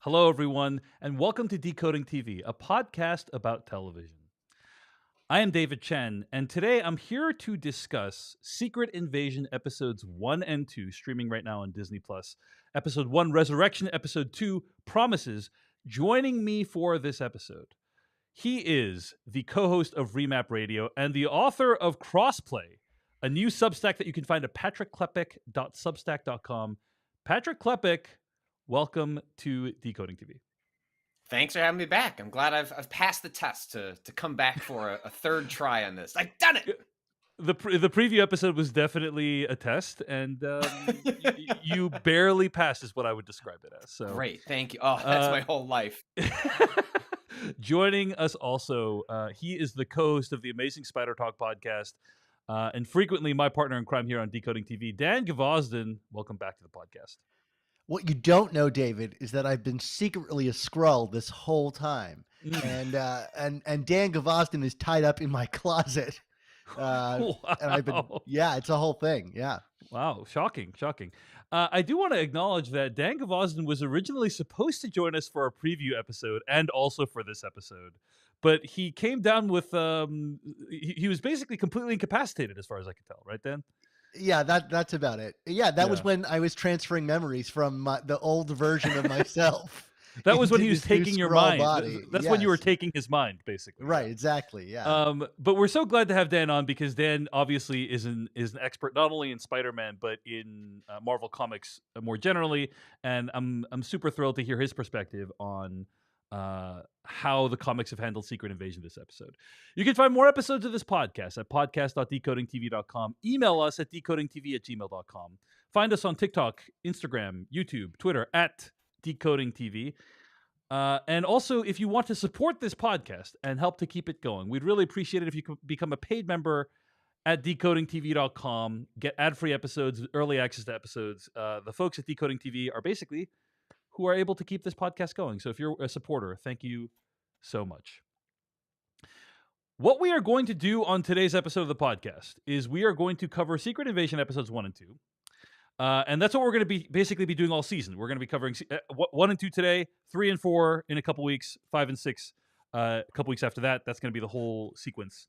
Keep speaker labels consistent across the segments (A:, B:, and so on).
A: Hello, everyone, and welcome to Decoding TV, a podcast about television. I am David Chen, and today I'm here to discuss Secret Invasion episodes 1 and 2, streaming right now on Disney Plus. Episode 1, Resurrection, Episode 2, Promises. Joining me for this episode, he is the co host of Remap Radio and the author of Crossplay, a new Substack that you can find at patrickklepek.substack.com. Patrick Klepek, welcome to Decoding TV.
B: Thanks for having me back. I'm glad I've passed the test to come back for a third try on this. I've done it.
A: The preview episode was definitely a test, and you barely passed, is what I would describe it as. So
B: Great, thank you. Oh, that's my whole life.
A: Joining us also, he is the co-host of the Amazing Spider Talk podcast, and frequently my partner in crime here on Decoding TV, Dan Gvozden. Welcome back to the podcast.
C: What you don't know, David, is that I've been secretly a Skrull this whole time, and Dan Gvozden is tied up in my closet.
A: Wow.
C: And I've been, it's a whole thing. Yeah.
A: Wow. Shocking. I do want to acknowledge that Dan Gvozden was originally supposed to join us for our preview episode and also for this episode, but he came down with, he was basically completely incapacitated as far as I can tell. Right, Dan?
C: Yeah, that's about it. Yeah, that was when I was transferring memories from the old version of myself.
A: That was when he was taking your mind.
C: Body.
A: That's when you were taking his mind, basically.
C: Right, exactly. Yeah.
A: But we're so glad to have Dan on because Dan obviously is an expert not only in Spider-Man but in Marvel Comics more generally, and I'm super thrilled to hear his perspective on how the comics have handled Secret Invasion this episode. You can find more episodes of this podcast at podcast.decodingtv.com. Email us at decodingtv@gmail.com. Find us on TikTok, Instagram, YouTube, Twitter at Decoding TV. And also, if you want to support this podcast and help to keep it going, we'd really appreciate it if you could become a paid member at decodingtv.com. Get ad-free episodes, early access to episodes. The folks at Decoding TV are basically who are able to keep this podcast going. So if you're a supporter, thank you so much. What we are going to do on today's episode of the podcast is we are going to cover Secret Invasion episodes 1 and 2. And that's what we're going to basically be doing all season. We're going to be covering 1 and 2 today, 3 and 4 in a couple weeks, 5 and 6 a couple weeks after that. That's going to be the whole sequence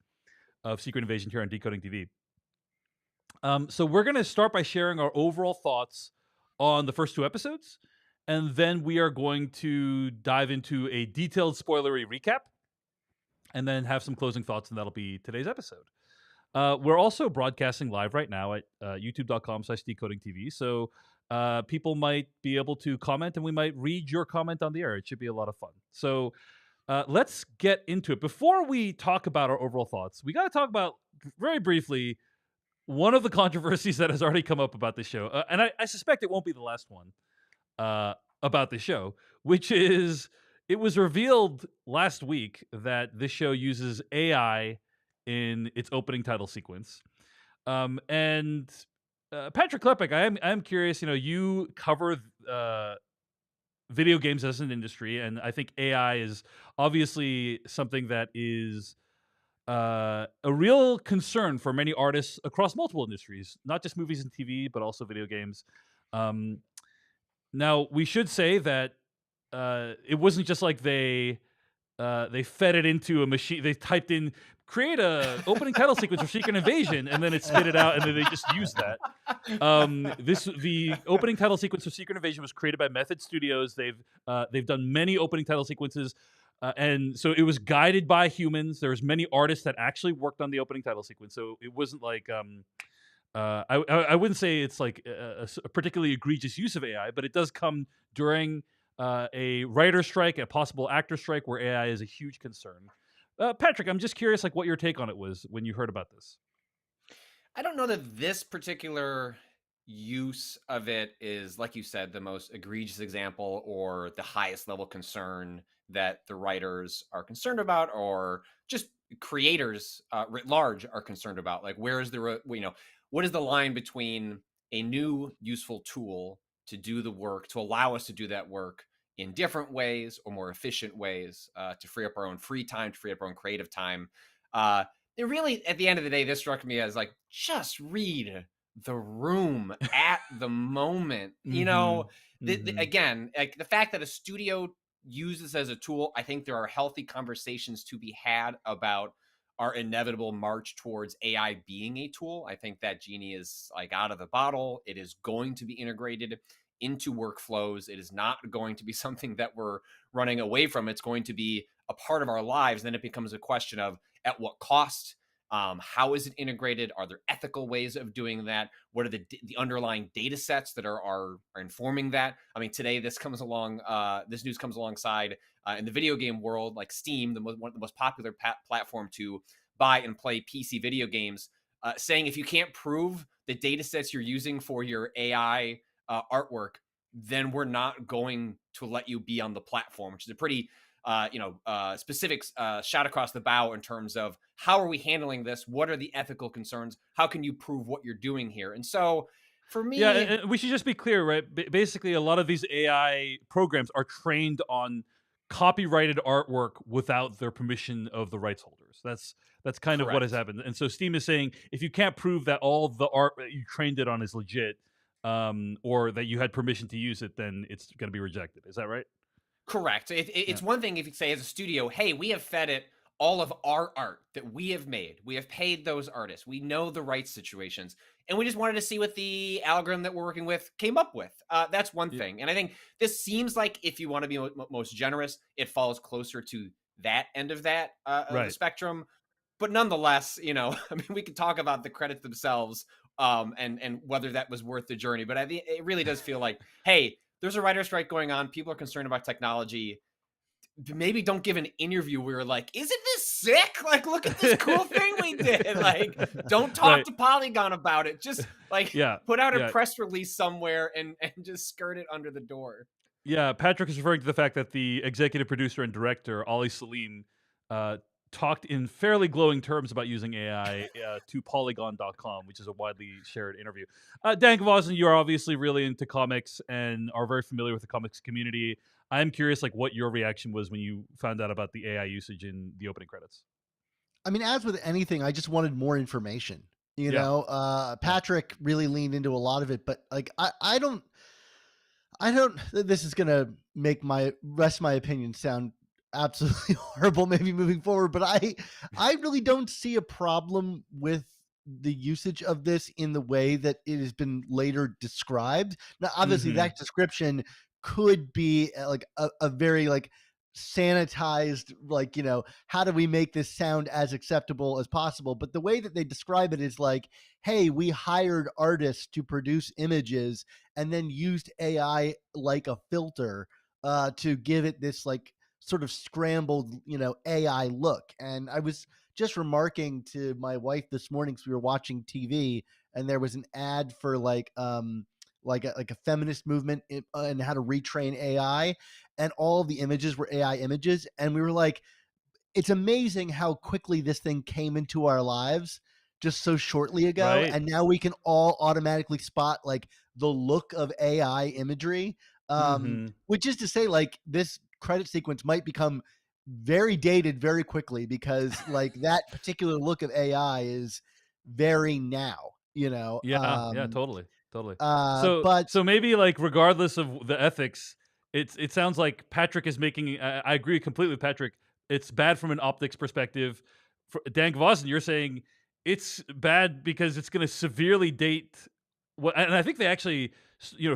A: of Secret Invasion here on Decoding TV. So we're going to start by sharing our overall thoughts on the first 2 episodes. And then we are going to dive into a detailed spoilery recap and then have some closing thoughts, and that'll be today's episode. We're also broadcasting live right now at youtube.com/decodingtv. So people might be able to comment, and we might read your comment on the air. It should be a lot of fun. So let's get into it. Before we talk about our overall thoughts, we got to talk about, very briefly, one of the controversies that has already come up about this show. And I suspect it won't be the last one about the show, which is it was revealed last week that this show uses AI in its opening title sequence. And Patrick Klepek, I'm curious, you cover video games as an industry, and I think AI is obviously something that is a real concern for many artists across multiple industries, not just movies and TV, but also video games. Now, we should say that it wasn't just like they fed it into a machine. They typed in, create a opening title sequence for Secret Invasion, and then it spit it out, and then they just used that. The opening title sequence for Secret Invasion was created by Method Studios. They've done many opening title sequences, and so it was guided by humans. There's many artists that actually worked on the opening title sequence, so it wasn't like I wouldn't say it's like a particularly egregious use of AI, but it does come during a writer strike, a possible actor strike, where AI is a huge concern. Patrick, I'm just curious, like, what your take on it was when you heard about this.
B: I don't know that this particular use of it is, like you said, the most egregious example or the highest level concern that the writers are concerned about, or just creators writ large are concerned about. Like, where is what is the line between a new useful tool to do the work, to allow us to do that work in different ways or more efficient ways, to free up our own free time, to free up our own creative time. It really, at the end of the day, this struck me as like, just read the room at the moment.
A: Mm-hmm.
B: You know,
A: Mhm.
B: again, like the fact that a studio uses as a tool, I think there are healthy conversations to be had about our inevitable march towards AI being a tool. I think that genie is like out of the bottle. It is going to be integrated into workflows. It is not going to be something that we're running away from. It's going to be a part of our lives. Then it becomes a question of at what cost. How is it integrated? Are there ethical ways of doing that? What are the underlying data sets that are informing that? I mean, today this comes along. This news comes alongside in the video game world, like Steam, one of the most popular platform to buy and play PC video games, saying if you can't prove the data sets you're using for your AI artwork, then we're not going to let you be on the platform, which is a pretty specific shot across the bow in terms of how are we handling this? What are the ethical concerns? How can you prove what you're doing here? And so for
A: Yeah,
B: me,
A: and we should just be clear, right? Basically, a lot of these AI programs are trained on copyrighted artwork without their permission of the rights holders. That's kind of what has
B: correct.
A: happened. And so Steam is saying if you can't prove that all the art that you trained it on is legit, or that you had permission to use it, then it's going to be rejected. Is that right?
B: Correct.
A: Yeah.
B: It's one thing if you say as a studio, hey, we have fed it all of our art that we have made. We have paid those artists. We know the rights situations. And we just wanted to see what the algorithm that we're working with came up with. That's one
A: Yeah.
B: thing. And I think this seems like if you want to be most generous, it falls closer to that end of of the
A: Right.
B: spectrum. But nonetheless, I mean, we could talk about the credits themselves, and whether that was worth the journey. But I think it really does feel like, hey, there's a writer strike going on. People are concerned about technology. Maybe don't give an interview where you're like, isn't this sick? Like, look at this cool thing we did. Like, don't talk
A: Right.
B: to Polygon about it. Just like
A: Yeah.
B: put out a
A: Yeah.
B: press release somewhere and just skirt it under the door.
A: Yeah, Patrick is referring to the fact that the executive producer and director, Ali Salim, uh, talked in fairly glowing terms about using AI to Polygon.com, which is a widely shared interview. Dan Gvozden, you are obviously really into comics and are very familiar with the comics community. I'm curious, like, what your reaction was when you found out about the AI usage in the opening credits.
C: I mean, as with anything, I just wanted more information.
A: Yeah, yeah,
C: Patrick really leaned into a lot of it, but like I don't. This is gonna make my rest of my opinion sound absolutely horrible, maybe moving forward. But I really don't see a problem with the usage of this in the way that it has been later described. Now, obviously,
A: hmm
C: that description could be like a very like sanitized, like, how do we make this sound as acceptable as possible? But the way that they describe it is like, hey, we hired artists to produce images and then used AI like a filter to give it this like sort of scrambled, AI look. And I was just remarking to my wife this morning because we were watching TV and there was an ad for like a feminist movement and how to retrain AI, and all of the images were AI images, and we were like, it's amazing how quickly this thing came into our lives just so shortly ago,
A: right.
C: and now we can all automatically spot like the look of AI imagery.
A: hmm
C: Which is to say, like, this credit sequence might become very dated very quickly because like that particular look of AI is very now,
A: Yeah, yeah, totally, totally.
C: but
A: So maybe like regardless of the ethics, it sounds like Patrick is making. I agree completely with Patrick. It's bad from an optics perspective. For Dan Gvozden, you're saying it's bad because it's going to severely date what, and I think they actually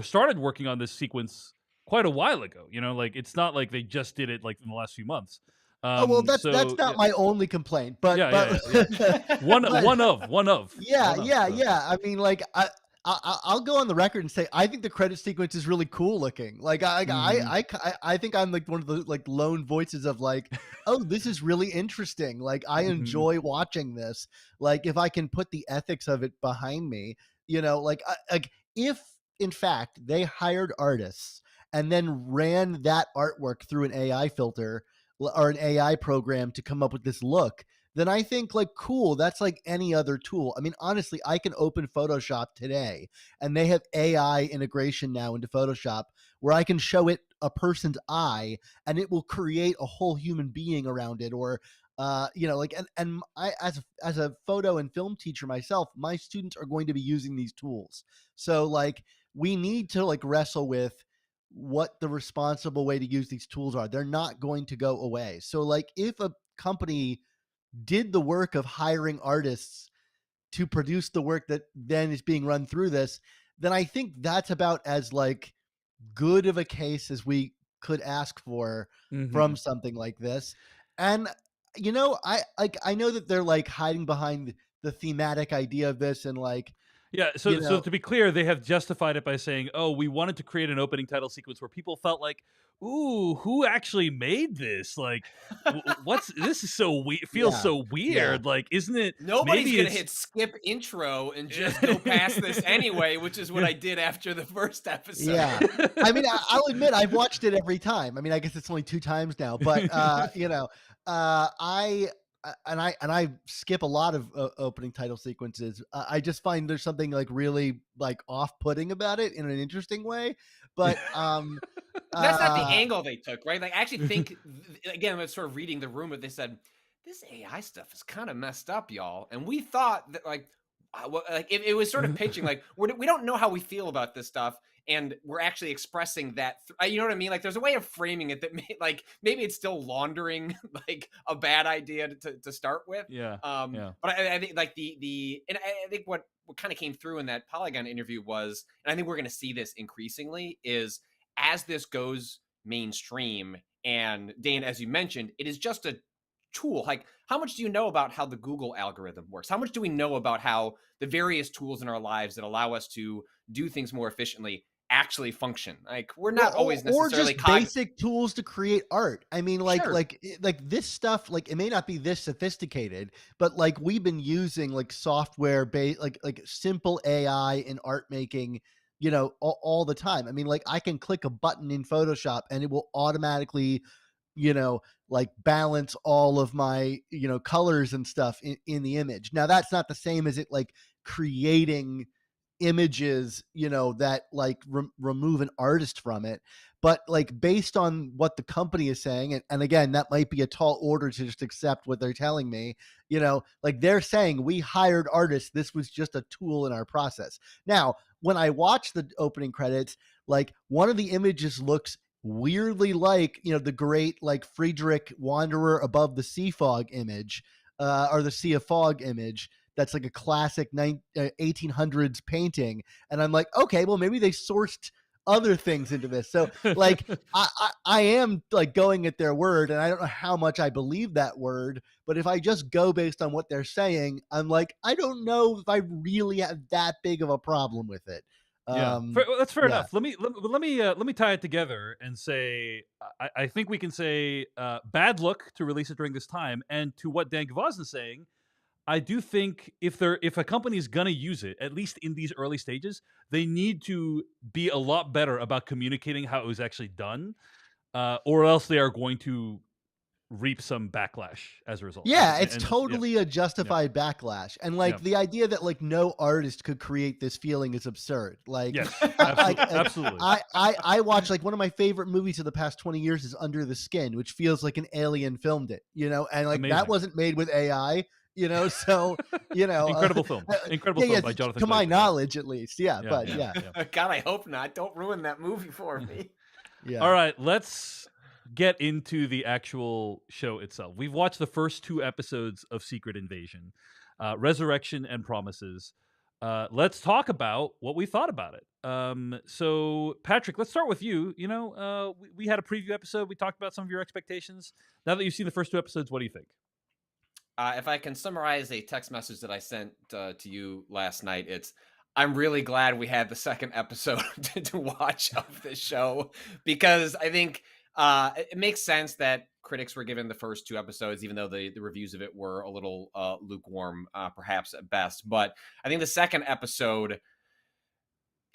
A: started working on this sequence quite a while ago. Like it's not like they just did it like in the last few months.
C: oh well, that's
A: So
C: not
A: yeah,
C: my only complaint, but
A: yeah, yeah, yeah, yeah. One
C: but
A: one of one of
C: yeah,
A: one of.
C: yeah,
A: So.
C: yeah. I mean, like I'll go on the record and say I think the credit sequence is really cool looking. Like
A: Mhm.
C: I think I'm like one of the like lone voices of like, oh, this is really interesting. Like I
A: Mhm.
C: enjoy watching this. Like if I can put the ethics of it behind me, like if in fact they hired artists and then ran that artwork through an AI filter or an AI program to come up with this look, then I think like cool, that's like any other tool. I mean, honestly, I can open Photoshop today and they have AI integration now into Photoshop where I can show it a person's eye and it will create a whole human being around it, or like, and I as a photo and film teacher myself, my students are going to be using these tools. So like we need to like wrestle with what the responsible way to use these tools are. They're not going to go away. So like if a company did the work of hiring artists to produce the work that then is being run through this, then I think that's about as like good of a case as we could ask for
A: Mm-hmm.
C: from something like this. And I know that they're like hiding behind the thematic idea of this and like,
A: Yeah,
C: you
A: so
C: know,
A: to be clear, they have justified it by saying, "Oh, we wanted to create an opening title sequence where people felt like, ooh, who actually made this? Like, what's this is so weird. Feels
C: yeah,
A: so
C: yeah,
A: weird. Like, isn't it?
B: Nobody's
A: Maybe
B: gonna
A: it's
B: hit skip intro and just go past this anyway, which is what I did after the first
C: yeah.
B: episode.
C: I mean, I'll admit I've watched it every time. I mean, I guess it's only 2 times now, but I skip a lot of opening title sequences. I just find there's something like really like off-putting about it in an interesting way. But
B: That's not the
C: uh,
B: angle they took, right? Like, I actually think, again, I was sort of reading the room, but they said, this AI stuff is kind of messed up, y'all. And we thought that, like, like it was sort of pitching, like, we don't know how we feel about this stuff. And we're actually expressing that, you know what I mean? Like, there's a way of framing it that, like, maybe it's still laundering, like, a bad idea to start with.
A: yeah, yeah,
B: But I think, like, and I think what kind of came through in that Polygon interview was, and I think we're going to see this increasingly, is as this goes mainstream, and Dan, as you mentioned, it is just a tool. Like, how much do you know about how the Google algorithm works? How much do we know about how the various tools in our lives that allow us to do things more efficiently actually function? Like, we're not always
C: or
B: necessarily
C: just basic tools to create art. I mean,
B: Sure.
C: like this stuff, like it may not be this sophisticated, but like we've been using like software based, like simple AI in art making, all the time. I mean, like I can click a button in Photoshop and it will automatically, like balance all of my, colors and stuff in the image. Now that's not the same as it like creating images, that like remove an artist from it. But like based on what the company is saying, and again, that might be a tall order to just accept what they're telling me, like they're saying we hired artists. This was just a tool in our process. Now, when I watch the opening credits, like one of the images looks weirdly like, the great like Friedrich Wanderer above the sea fog image, or the Sea of Fog image. That's like a classic 1800s painting. And I'm like, okay, well, maybe they sourced other things into this. So like, I am like going at their word, and I don't know how much I believe that word, but if I just go based on what they're saying, I'm like, I don't know if I really have that big of a problem with it.
A: yeah. That's fair
C: Yeah.
A: enough. Let me tie it together and say I think we can say bad look to release it during this time, and to what Dan Gvozden is saying, I do think if a company is gonna use it, at least in these early stages, they need to be a lot better about communicating how it was actually done, or else they are going to reap some backlash as a result. I
C: Yeah,
A: think,
C: it's
A: yeah,
C: totally a
A: yeah,
C: justified backlash. And
A: yeah.
C: like the idea that like no artist could create this feeling is absurd. Like
A: Yes,
C: like
A: absolutely.
C: I watch like one of my favorite movies of the past 20 years is Under the Skin, which feels like an alien filmed it, and like that
A: Amazing,
C: wasn't made with AI, so
A: incredible film, incredible
C: yeah,
A: film
C: yeah,
A: by Jonathan
C: to my
A: Glazer. Yeah,
C: knowledge at least. Yeah,
A: yeah,
C: but
A: yeah,
C: yeah.
A: yeah.
B: God, I hope not. Don't ruin that movie for me.
A: All
C: Yeah.
A: right, let's get into the actual show itself. We've watched the first 2 episodes of Secret Invasion, Resurrection and Promises. Let's talk about what we thought about it. So, Patrick, let's start with you. We had a preview episode. We talked about some of your expectations. Now that you've seen the first 2 episodes, what do you think?
B: If I can summarize a text message that I sent to you last night, it's I'm really glad we had the second episode to watch of this show, because I think it makes sense that critics were given the first 2 episodes, even though the reviews of it were a little lukewarm, perhaps at best. But I think the second episode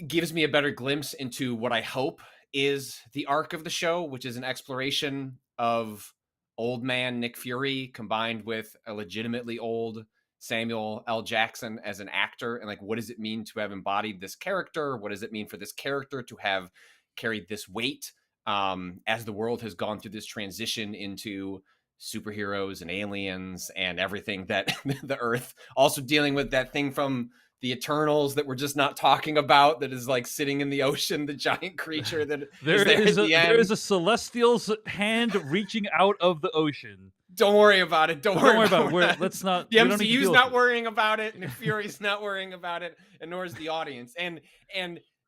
B: gives me a better glimpse into what I hope is the arc of the show, which is an exploration of old man Nick Fury combined with a legitimately old Samuel L. Jackson as an actor. And like, what does it mean to have embodied this character? What does it mean for this character to have carried this weight as the world has gone through this transition into superheroes and aliens and everything that the Earth, also dealing with that thing from the Eternals that we're just not talking about, that is like sitting in the ocean, the giant creature that is there at the end.
A: There is a celestial's hand reaching out of the ocean.
B: Don't worry about it. Don't worry about it.
A: Let's not.
B: The
A: we don't need to
B: MCU's
A: deal
B: not
A: with it.
B: worrying about it. Nick Fury's not worrying about it, and nor is the audience. And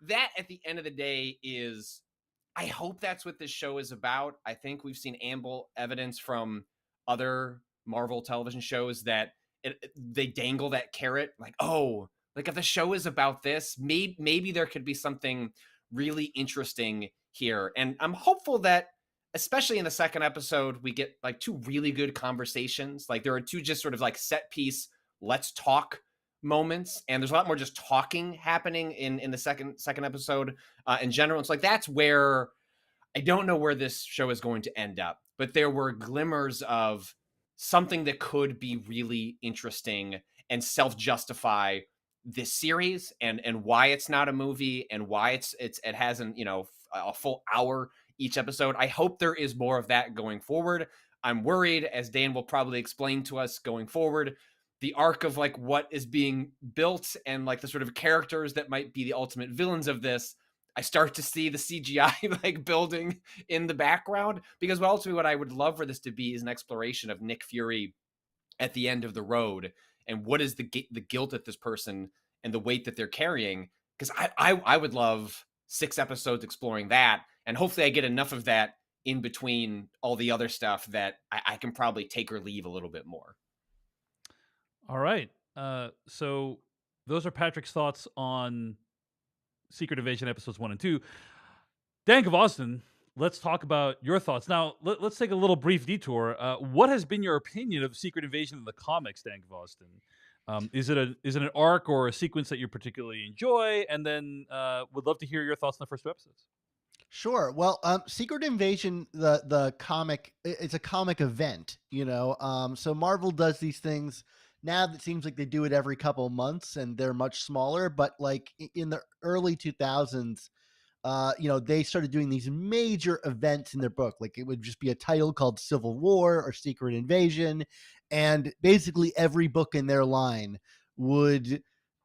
B: that, at the end of the day, is, I hope that's what this show is about. I think we've seen ample evidence from other Marvel television shows that they dangle that carrot, like, oh, like if the show is about this, maybe there could be something really interesting here. And I'm hopeful that, especially in the second episode, we get like two really good conversations. Like there are two just sort of like set piece, let's talk moments. And there's a lot more just talking happening in the second episode in general. It's like, that's where I don't know where this show is going to end up, but there were glimmers of something that could be really interesting and self-justify this series and why it's not a movie and why it hasn't, a full hour each episode. I hope there is more of that going forward. I'm worried, as Dan will probably explain to us going forward, the arc of like what is being built and like the sort of characters that might be the ultimate villains of this. I start to see the CGI like building in the background, because ultimately what I would love for this to be is an exploration of Nick Fury at the end of the road and what is the guilt that this person and the weight that they're carrying. Because I would love 6 episodes exploring that, and hopefully I get enough of that in between all the other stuff that I can probably take or leave a little bit more.
A: All right. So those are Patrick's thoughts on Secret Invasion episodes 1 and 2. Dan Gvozden, let's talk about your thoughts. Now, let's take a little brief detour. What has been your opinion of Secret Invasion in the comics, Dan Gvozden? Is it an arc or a sequence that you particularly enjoy? And then would love to hear your thoughts on the first 2 episodes.
C: Sure. Well, Secret Invasion, the comic, it's a comic event, so Marvel does these things now that seems like they do it every couple of months, and they're much smaller. But like in the early 2000s, they started doing these major events in their book. Like it would just be a title called Civil War or Secret Invasion. And basically every book in their line would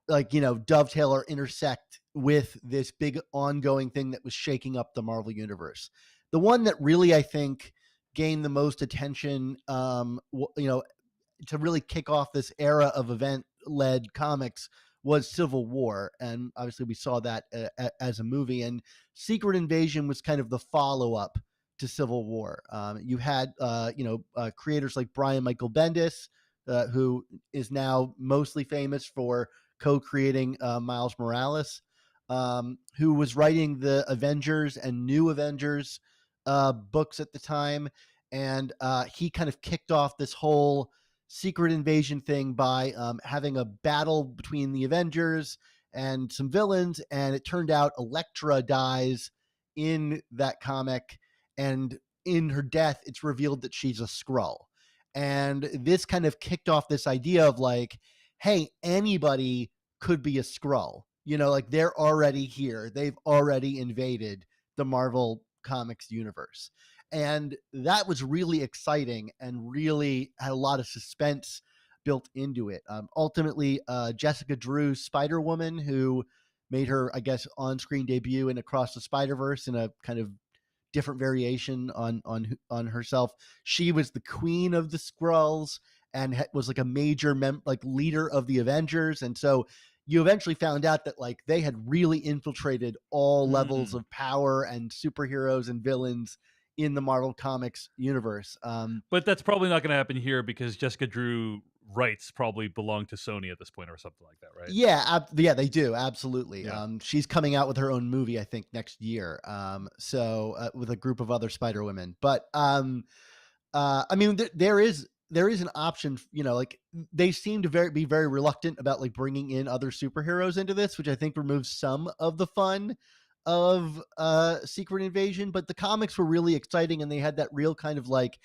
C: dovetail or intersect with this big ongoing thing that was shaking up the Marvel universe. The one that really, I think, gained the most attention, to really kick off this era of event-led comics was Civil War. And obviously we saw that as a movie, and Secret Invasion was kind of the follow-up to Civil War. You had, creators like Brian Michael Bendis, who is now mostly famous for co-creating Miles Morales, who was writing the Avengers and New Avengers books at the time. And he kind of kicked off this whole Secret Invasion thing by having a battle between the Avengers and some villains. And it turned out Elektra dies in that comic. And in her death, it's revealed that she's a Skrull. And this kind of kicked off this idea of like, hey, anybody could be a Skrull. Like they're already here. They've already invaded the Marvel Comics universe. And that was really exciting and really had a lot of suspense built into it. Ultimately, Jessica Drew's Spider-Woman, who made her, I guess, on-screen debut in Across the Spider-Verse in a kind of different variation on herself. She was the queen of the Skrulls and was like a major leader of the Avengers. And so you eventually found out that like they had really infiltrated all levels of power and superheroes and villains in the Marvel Comics universe.
A: But that's probably not going to happen here because Jessica Drew rights probably belong to Sony at this point or something like that, right?
C: Yeah, they do. Absolutely.
A: Yeah.
C: She's coming out with her own movie, I think, next year. With a group of other Spider-Women. But I mean, there is an option, like they seem to be very reluctant about like bringing in other superheroes into this, which I think removes some of the fun of Secret Invasion. But the comics were really exciting, and they had that real kind of like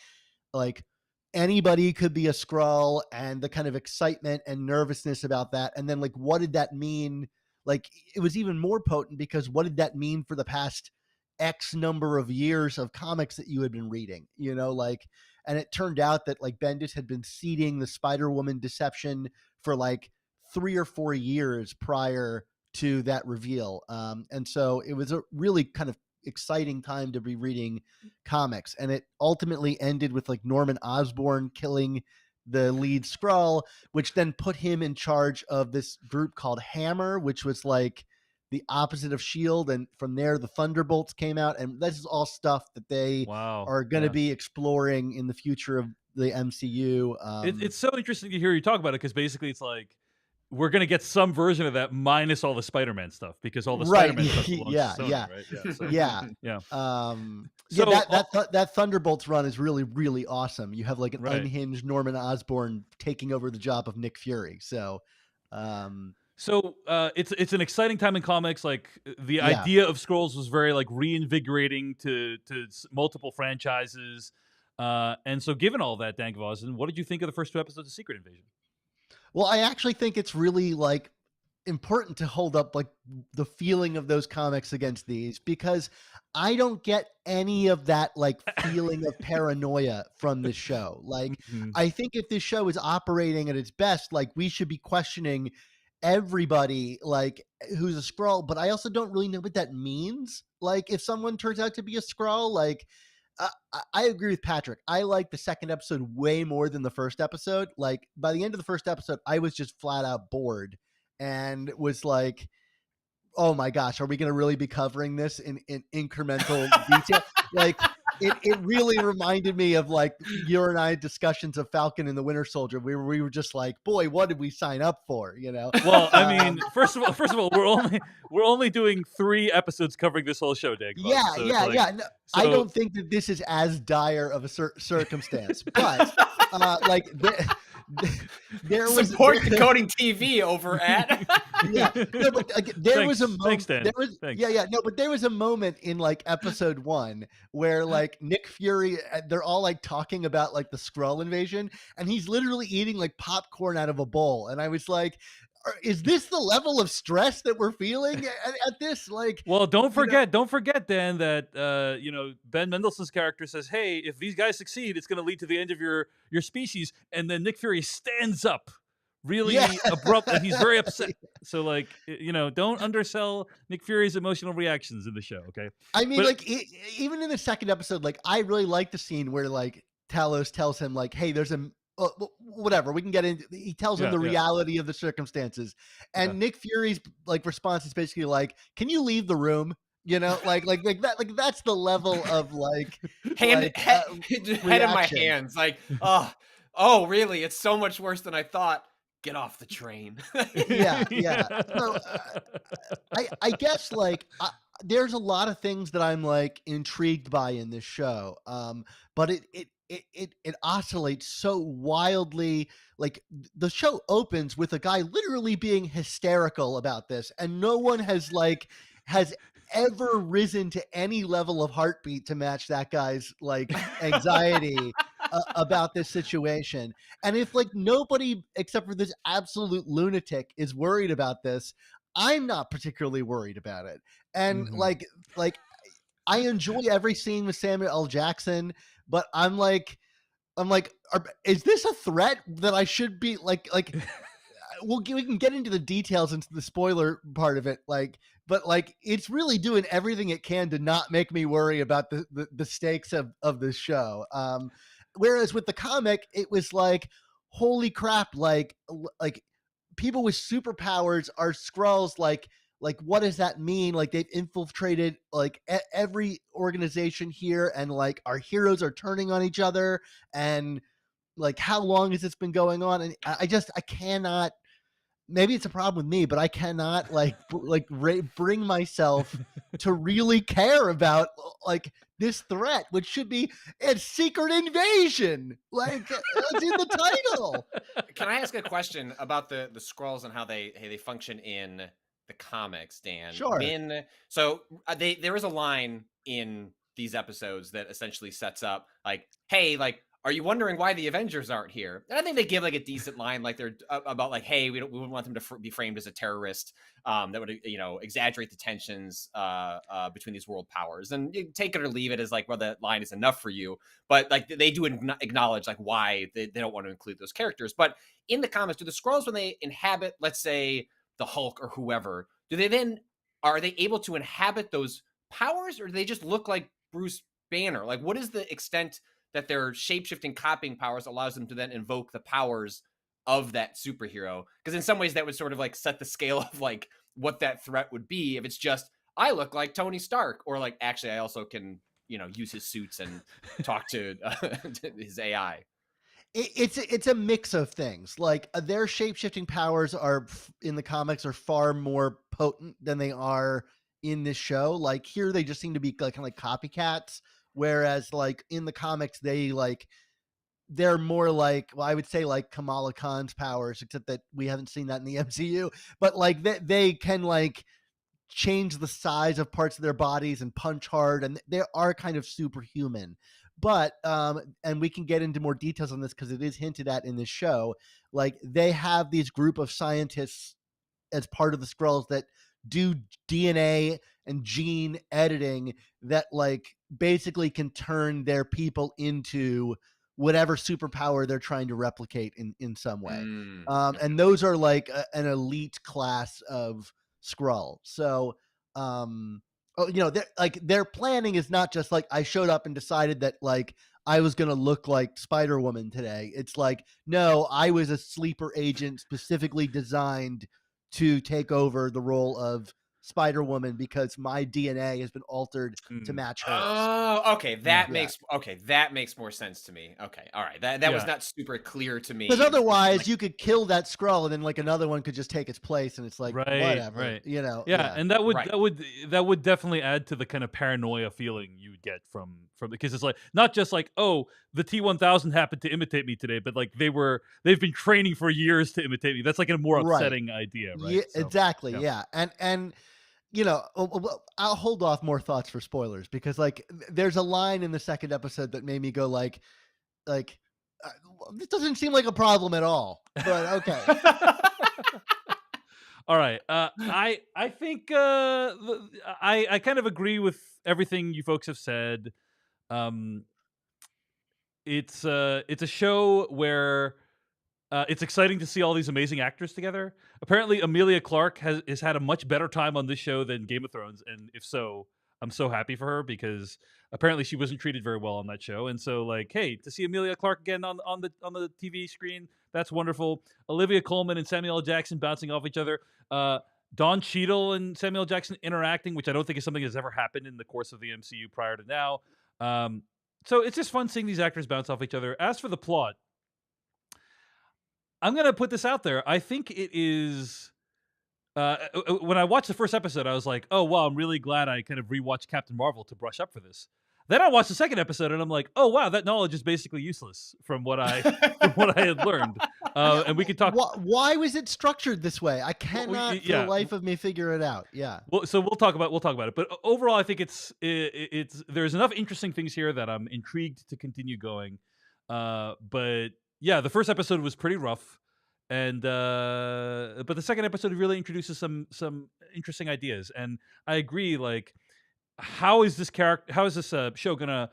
C: anybody could be a Skrull, and the kind of excitement and nervousness about that. And then like, what did that mean? Like, it was even more potent because what did that mean for the past X number of years of comics that you had been reading, and it turned out that like Bendis had been seeding the Spider-Woman deception for like 3 or 4 years prior to that reveal. And so it was a really kind of exciting time to be reading comics. And it ultimately ended with like Norman Osborn killing the lead Skrull, which then put him in charge of this group called Hammer, which was like the opposite of Shield. And from there, the Thunderbolts came out. And this is all stuff that they are going to be exploring in the future of the MCU.
A: It's so interesting to hear you talk about it, because basically it's like we're going to get some version of that minus all the Spider-Man stuff, because all the Spider-Man stuff belongs to Sony, right?
C: So that Thunderbolts run is really, really awesome. You have like an unhinged Norman Osborn taking over the job of Nick Fury. So
A: it's an exciting time in comics. Like the idea of Skrulls was very like reinvigorating to multiple franchises. And so given all that, Dan Gvozden, what did you think of the first 2 episodes of Secret Invasion?
C: Well, I actually think it's really like important to hold up like the feeling of those comics against these, because I don't get any of that like feeling of paranoia from this show. Like, I think if this show is operating at its best, like we should be questioning everybody like who's a Skrull, but I also don't really know what that means. Like if someone turns out to be a Skrull, like I agree with Patrick. I like the second episode way more than the first episode. Like by the end of the first episode, I was just flat out bored and was like, oh my gosh, are we going to really be covering this in incremental detail? Like it really reminded me of like your and I discussions of Falcon and the Winter Soldier. We were just like, boy, what did we sign up for? You know?
A: Well, I mean, first of all, we're only doing 3 episodes covering this whole show, Dan.
C: Yeah. No, I don't think that this is as dire of a circumstance, but like there was
B: support Decoding TV over at
C: there was a moment.
A: Thanks, Dan.
C: But there was a moment in like episode 1 where like Nick Fury, they're all like talking about like the Skrull invasion, and he's literally eating like popcorn out of a bowl, and I was like, is this the level of stress that we're feeling at this? Like,
A: well, don't forget, Dan, that Ben Mendelsohn's character says, "Hey, if these guys succeed, it's going to lead to the end of your species." And then Nick Fury stands up, really abrupt, and he's very upset. So, like, don't undersell Nick Fury's emotional reactions in the show. Okay,
C: I mean, even in the second episode, like, I really like the scene where like Talos tells him, like, "Hey, there's a." Whatever, we can get into. He tells him the reality of the circumstances, and Nick Fury's like response is basically like, "Can you leave the room?" You know, like that. Like that's the level of like
B: head in my hands. Like, oh, really? It's so much worse than I thought. Get off the train.
C: So I guess like there's a lot of things that I'm like intrigued by in this show, but it oscillates so wildly. Like the show opens with a guy literally being hysterical about this, and no one has ever risen to any level of heartbeat to match that guy's like anxiety about this situation. And if like nobody except for this absolute lunatic is worried about this, I'm not particularly worried about it. And like I enjoy every scene with Samuel L. Jackson, but I'm like, is this a threat that I should be like? We can get into the details into the spoiler part of it, but like it's really doing everything it can to not make me worry about the stakes of this show. Whereas with the comic, it was like, holy crap, like people with superpowers are Skrulls, like what does that mean? Like they've infiltrated like every organization here, and like our heroes are turning on each other, and like how long has this been going on? And I cannot. Maybe it's a problem with me, but I cannot bring myself to really care about like this threat, which should be a secret invasion. Like it's in the title.
B: Can I ask a question about the Skrulls and how they function in the comics, Dan?
C: Sure.
B: There is a line in these episodes that essentially sets up like, hey, like are you wondering why the Avengers aren't here? And I think they give like a decent line, like they're about like, hey, we wouldn't want them to be framed as a terrorist. That would exaggerate the tensions between these world powers. And you take it or leave it as like, well, that line is enough for you. But like they do acknowledge like why they don't want to include those characters. But in the comics, do the Skrulls, when they inhabit, let's say, the Hulk or whoever, are they able to inhabit those powers, or do they just look like Bruce Banner? Like, what is the extent that their shape-shifting copying powers allows them to then invoke the powers of that superhero? Because in some ways that would sort of like set the scale of like what that threat would be if it's just, I look like Tony Stark, or like, actually I also can, use his suits and talk to his AI.
C: It's a mix of things. Like their shape-shifting powers in the comics are far more potent than they are in this show. Like here they just seem to be like kind of like copycats, whereas like in the comics they're more like, well, I would say like Kamala Khan's powers, except that we haven't seen that in the MCU. But like they can like change the size of parts of their bodies and punch hard, and they are kind of superhuman. But and we can get into more details on this because it is hinted at in this show. Like they have these group of scientists as part of the Skrulls that do DNA and gene editing that like basically can turn their people into whatever superpower they're trying to replicate in some way. And those are like an elite class of Skrull. So their planning is not just like, I showed up and decided that like I was going to look like Spider-Woman today. It's like, no, I was a sleeper agent specifically designed to take over the role of Spider-Woman because my DNA has been altered to match hers.
B: Oh, okay. That makes more sense to me. Okay. All right. That was not super clear to me.
C: Because otherwise like, you could kill that Skrull and then like another one could just take its place, and it's like whatever.
A: Right.
C: Yeah.
A: And that would definitely add to the kind of paranoia feeling you would get from because it's like not just like, oh, the T-1000 happened to imitate me today, but like they've been training for years to imitate me. That's like a more upsetting idea, right?
C: Yeah, so, exactly. Yeah. And I'll hold off more thoughts for spoilers because like there's a line in the second episode that made me go like this doesn't seem like a problem at all, but okay.
A: All right. I think I kind of agree with everything you folks have said. It's a show where it's exciting to see all these amazing actors together. Apparently, Emilia Clarke has had a much better time on this show than Game of Thrones, and if so, I'm so happy for her because apparently she wasn't treated very well on that show. And so, like, hey, to see Emilia Clarke again on the TV screen, that's wonderful. Olivia Colman and Samuel L. Jackson bouncing off each other. Don Cheadle and Samuel L. Jackson interacting, which I don't think is something that's ever happened in the course of the MCU prior to now. So it's just fun seeing these actors bounce off each other. As for the plot, I'm going to put this out there. I think it is... when I watched the first episode, I was like, oh, wow, I'm really glad I kind of rewatched Captain Marvel to brush up for this. Then I watched the second episode, and I'm like, oh, wow, that knowledge is basically useless from what I had learned. And we could talk...
C: Why was it structured this way? I cannot, for the life of me, figure it out. Yeah.
A: Well, so we'll talk about it. But overall, I think it's there's enough interesting things here that I'm intrigued to continue going. But yeah, the first episode was pretty rough. And but the second episode really introduces some interesting ideas, and I agree. Like, how is this show gonna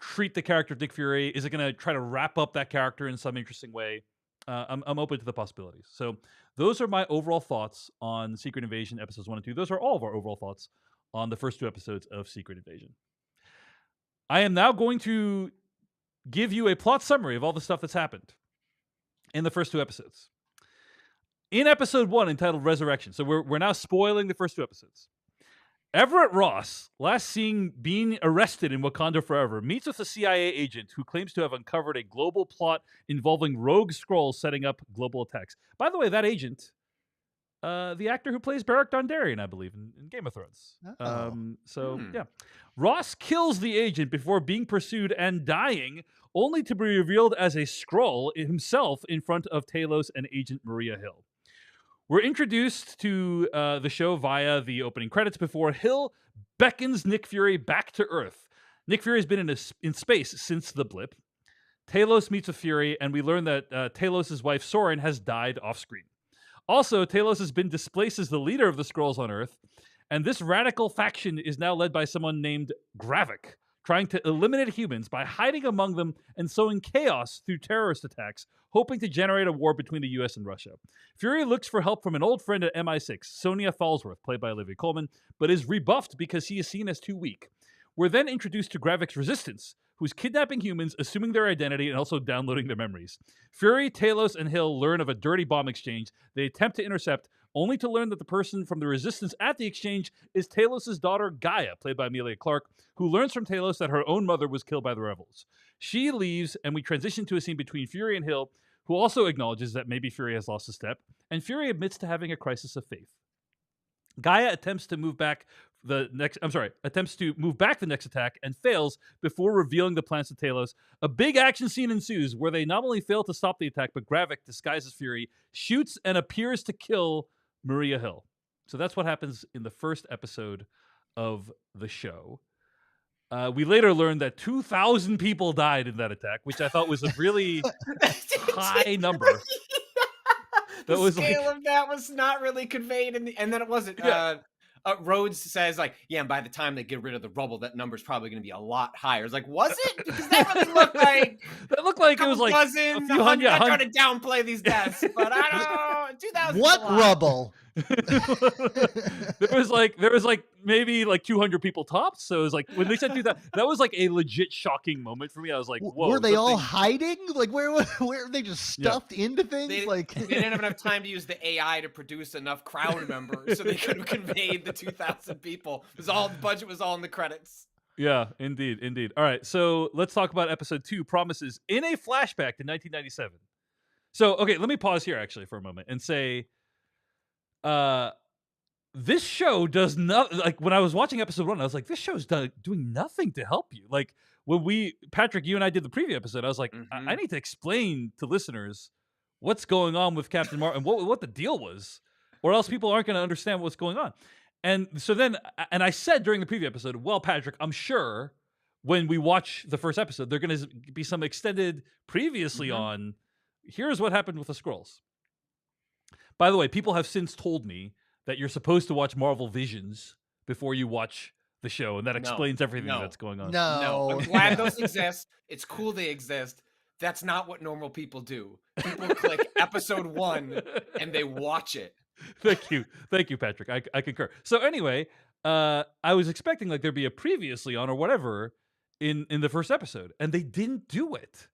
A: treat the character of Nick Fury? Is it gonna try to wrap up that character in some interesting way? I'm open to the possibilities. So those are my overall thoughts on Secret Invasion episodes 1 and 2. Those are all of our overall thoughts on the first 2 episodes of Secret Invasion. I am now going to give you a plot summary of all the stuff that's happened in the first 2 episodes. In episode 1, entitled Resurrection, so we're now spoiling the first 2 episodes. Everett Ross, last seen being arrested in Wakanda Forever, meets with a CIA agent who claims to have uncovered a global plot involving rogue Skrulls setting up global attacks. By the way, that agent, the actor who plays Beric Dondarrion, I believe, in Game of Thrones. Yeah. Ross kills the agent before being pursued and dying, only to be revealed as a Skrull himself in front of Talos and Agent Maria Hill. We're introduced to the show via the opening credits before Hill beckons Nick Fury back to Earth. Nick Fury has been in space since the blip. Talos meets with Fury, and we learn that Talos' wife Soren has died off-screen. Also, Talos has been displaced as the leader of the Skrulls on Earth, and this radical faction is now led by someone named Gravik, trying to eliminate humans by hiding among them and sowing chaos through terrorist attacks, hoping to generate a war between the US and Russia. Fury looks for help from an old friend at MI6, Sonia Falsworth, played by Olivia Colman, but is rebuffed because he is seen as too weak. We're then introduced to Gravik's resistance, who's kidnapping humans, assuming their identity, and also downloading their memories. Fury, Talos, and Hill learn of a dirty bomb exchange they attempt to intercept, only to learn that the person from the resistance at the exchange is Talos' daughter, Gaia, played by Emilia Clarke, who learns from Talos that her own mother was killed by the rebels. She leaves, and we transition to a scene between Fury and Hill, who also acknowledges that maybe Fury has lost a step, and Fury admits to having a crisis of faith. Gaia attempts to move back the next attack and fails before revealing the plans to Talos. A big action scene ensues where they not only fail to stop the attack, but Gravik, disguised as Fury, shoots and appears to kill Maria Hill. So that's what happens in the first episode of the show. We later learned that 2,000 people died in that attack, which I thought was a really high number.
B: The scale of that was not really conveyed, and then it wasn't.
A: Yeah.
B: Rhodes says, like, yeah, and by the time they get rid of the rubble, that number's probably going to be a lot higher. It's like, was it? Because that really looked like
A: that looked like it was like
B: a few hundred. I'm trying to downplay these deaths, but I don't know. 2,000.
C: What rubble?
A: there was like maybe like 200 people tops. So it was like when they said 2,000, that was like a legit shocking moment for me. I was like, whoa.
C: Were they all hiding? Like where were they just stuffed into things?
B: They didn't have enough time to use the AI to produce enough crowd members, so they could have conveyed the 2,000 people. The budget was all in the credits.
A: Yeah, indeed. All right, so let's talk about episode 2, Promises, in a flashback to 1997. So, okay, let me pause here actually for a moment and say, this show does not, like when I was watching episode 1, I was like, this show's doing nothing to help you. Like when Patrick, you and I did the preview episode, I was like, I need to explain to listeners what's going on with Captain Marvel and what the deal was, or else people aren't going to understand what's going on. And so then, and I said during the preview episode, well, Patrick, I'm sure when we watch the first episode, there's going to be some extended previously on, here's what happened with the Skrulls. By the way, people have since told me that you're supposed to watch Marvel Visions before you watch the show, and that explains everything that's going on.
C: No.
B: I'm glad those exist. It's cool they exist. That's not what normal people do. People click episode 1 and they watch it.
A: Thank you, Patrick. I concur. So anyway, I was expecting like there'd be a previously on or whatever in the first episode, and they didn't do it.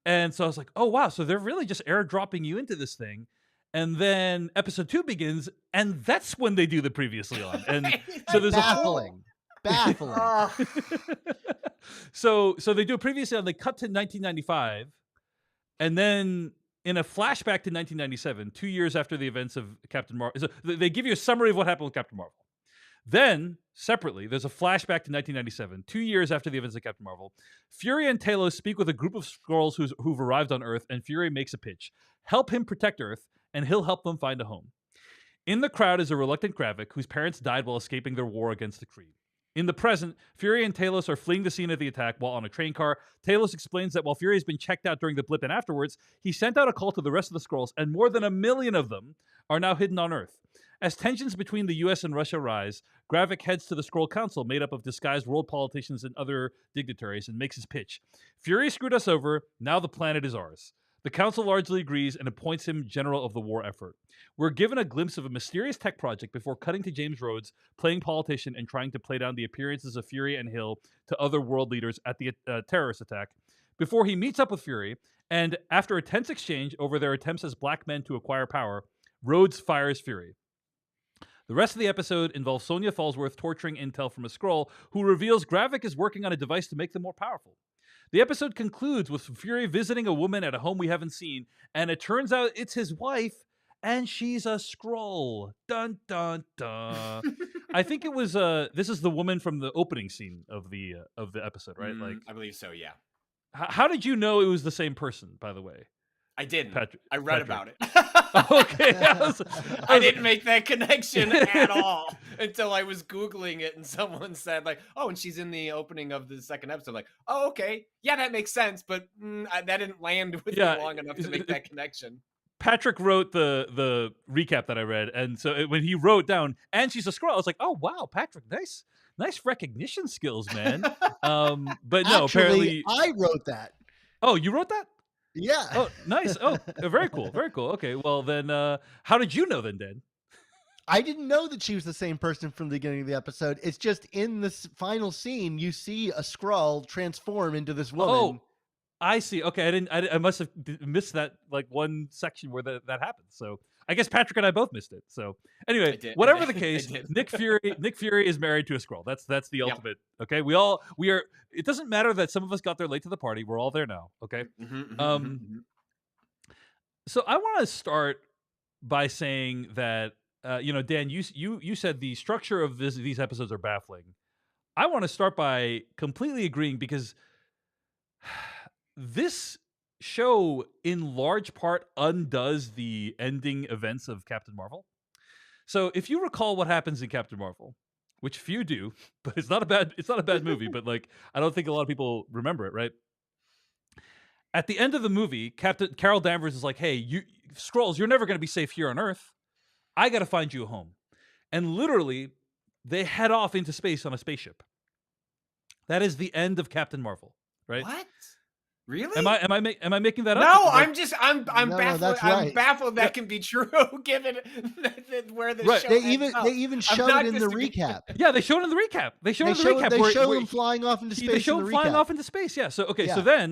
A: And so I was like, oh wow, so they're really just airdropping you into this thing. And then episode 2 begins, and that's when they do the previously on. And so there's
C: baffling.
A: So they do a previously on. They cut to 1995, and then in a flashback to 1997, 2 years after the events of Captain Marvel, so they give you a summary of what happened with Captain Marvel. Then, separately, there's a flashback to 1997, 2 years after the events of Captain Marvel. Fury and Talos speak with a group of Skrulls who've arrived on Earth, and Fury makes a pitch. Help him protect Earth, and he'll help them find a home. In the crowd is a reluctant Gravik, whose parents died while escaping their war against the Kree. In the present, Fury and Talos are fleeing the scene of the attack while on a train car. Talos explains that while Fury has been checked out during the blip and afterwards, he sent out a call to the rest of the Skrulls, and more than 1 million of them are now hidden on Earth. As tensions between the US and Russia rise, Gravik heads to the Skrull Council, made up of disguised world politicians and other dignitaries, and makes his pitch. Fury screwed us over, now the planet is ours. The Council largely agrees and appoints him general of the war effort. We're given a glimpse of a mysterious tech project before cutting to James Rhodes, playing politician and trying to play down the appearances of Fury and Hill to other world leaders at the terrorist attack, before he meets up with Fury, and after a tense exchange over their attempts as black men to acquire power, Rhodes fires Fury. The rest of the episode involves Sonia Falsworth torturing intel from a Skrull who reveals Gravik is working on a device to make them more powerful. The episode concludes with Fury visiting a woman at a home we haven't seen, and it turns out it's his wife, and she's a Skrull. Dun, dun, dun. I think it was, this is the woman from the opening scene of the episode, right? Like,
B: I believe so, yeah.
A: How did you know it was the same person, by the way?
B: I didn't.
A: Patrick,
B: I read about it.
A: Okay,
B: I didn't make that connection at all until I was Googling it and someone said like, oh, and she's in the opening of the second episode. Like, oh, okay. Yeah, that makes sense. But that didn't land with me
A: Yeah,
B: long enough to make that connection.
A: Patrick wrote the recap that I read, and so when he wrote down, and she's a Skrull, I was like, oh wow, Patrick, nice recognition skills, man. But no,
C: Actually,
A: apparently,
C: I wrote that.
A: oh, you wrote that?
C: Yeah.
A: Oh, nice. Oh, very cool, very cool. Okay, well then, how did you know then, Dan?
C: I didn't know that she was the same person from the beginning of the episode. It's just in this final scene, you see a Skrull transform into this woman.
A: Oh, I see. Okay, I must have missed that like one section where that happened. So I guess Patrick and I both missed it. So anyway, whatever the case, Nick Fury is married to a Skrull. That's the ultimate. Okay, we are. It doesn't matter that some of us got there late to the party. We're all there now. Okay. So I want to start by saying that Dan, you said the structure of these episodes are baffling. I want to start by completely agreeing because this show in large part undoes the ending events of Captain Marvel. So if you recall what happens in Captain Marvel, which few do, but it's not a bad movie, but like I don't think a lot of people remember it, right? At the end of the movie, Captain Carol Danvers is like, "Hey, you Skrulls, you're never going to be safe here on Earth. I got to find you a home." And literally, they head off into space on a spaceship. That is the end of Captain Marvel, right?
B: What? Really?
A: Am I making that up?
B: No,
A: Like,
B: I'm
C: No,
B: baffled.
C: that's
B: I'm
C: right.
B: baffled that can be true, given where the show
C: They
B: ends up.
C: even show
B: not
C: it in the
B: disagreeing.
C: recap.
A: yeah, they showed it in the recap. They show
C: him flying off into space.
A: They show
C: in
A: him
C: the
A: flying
C: recap.
A: off into space. Yeah. So okay.
C: Yeah.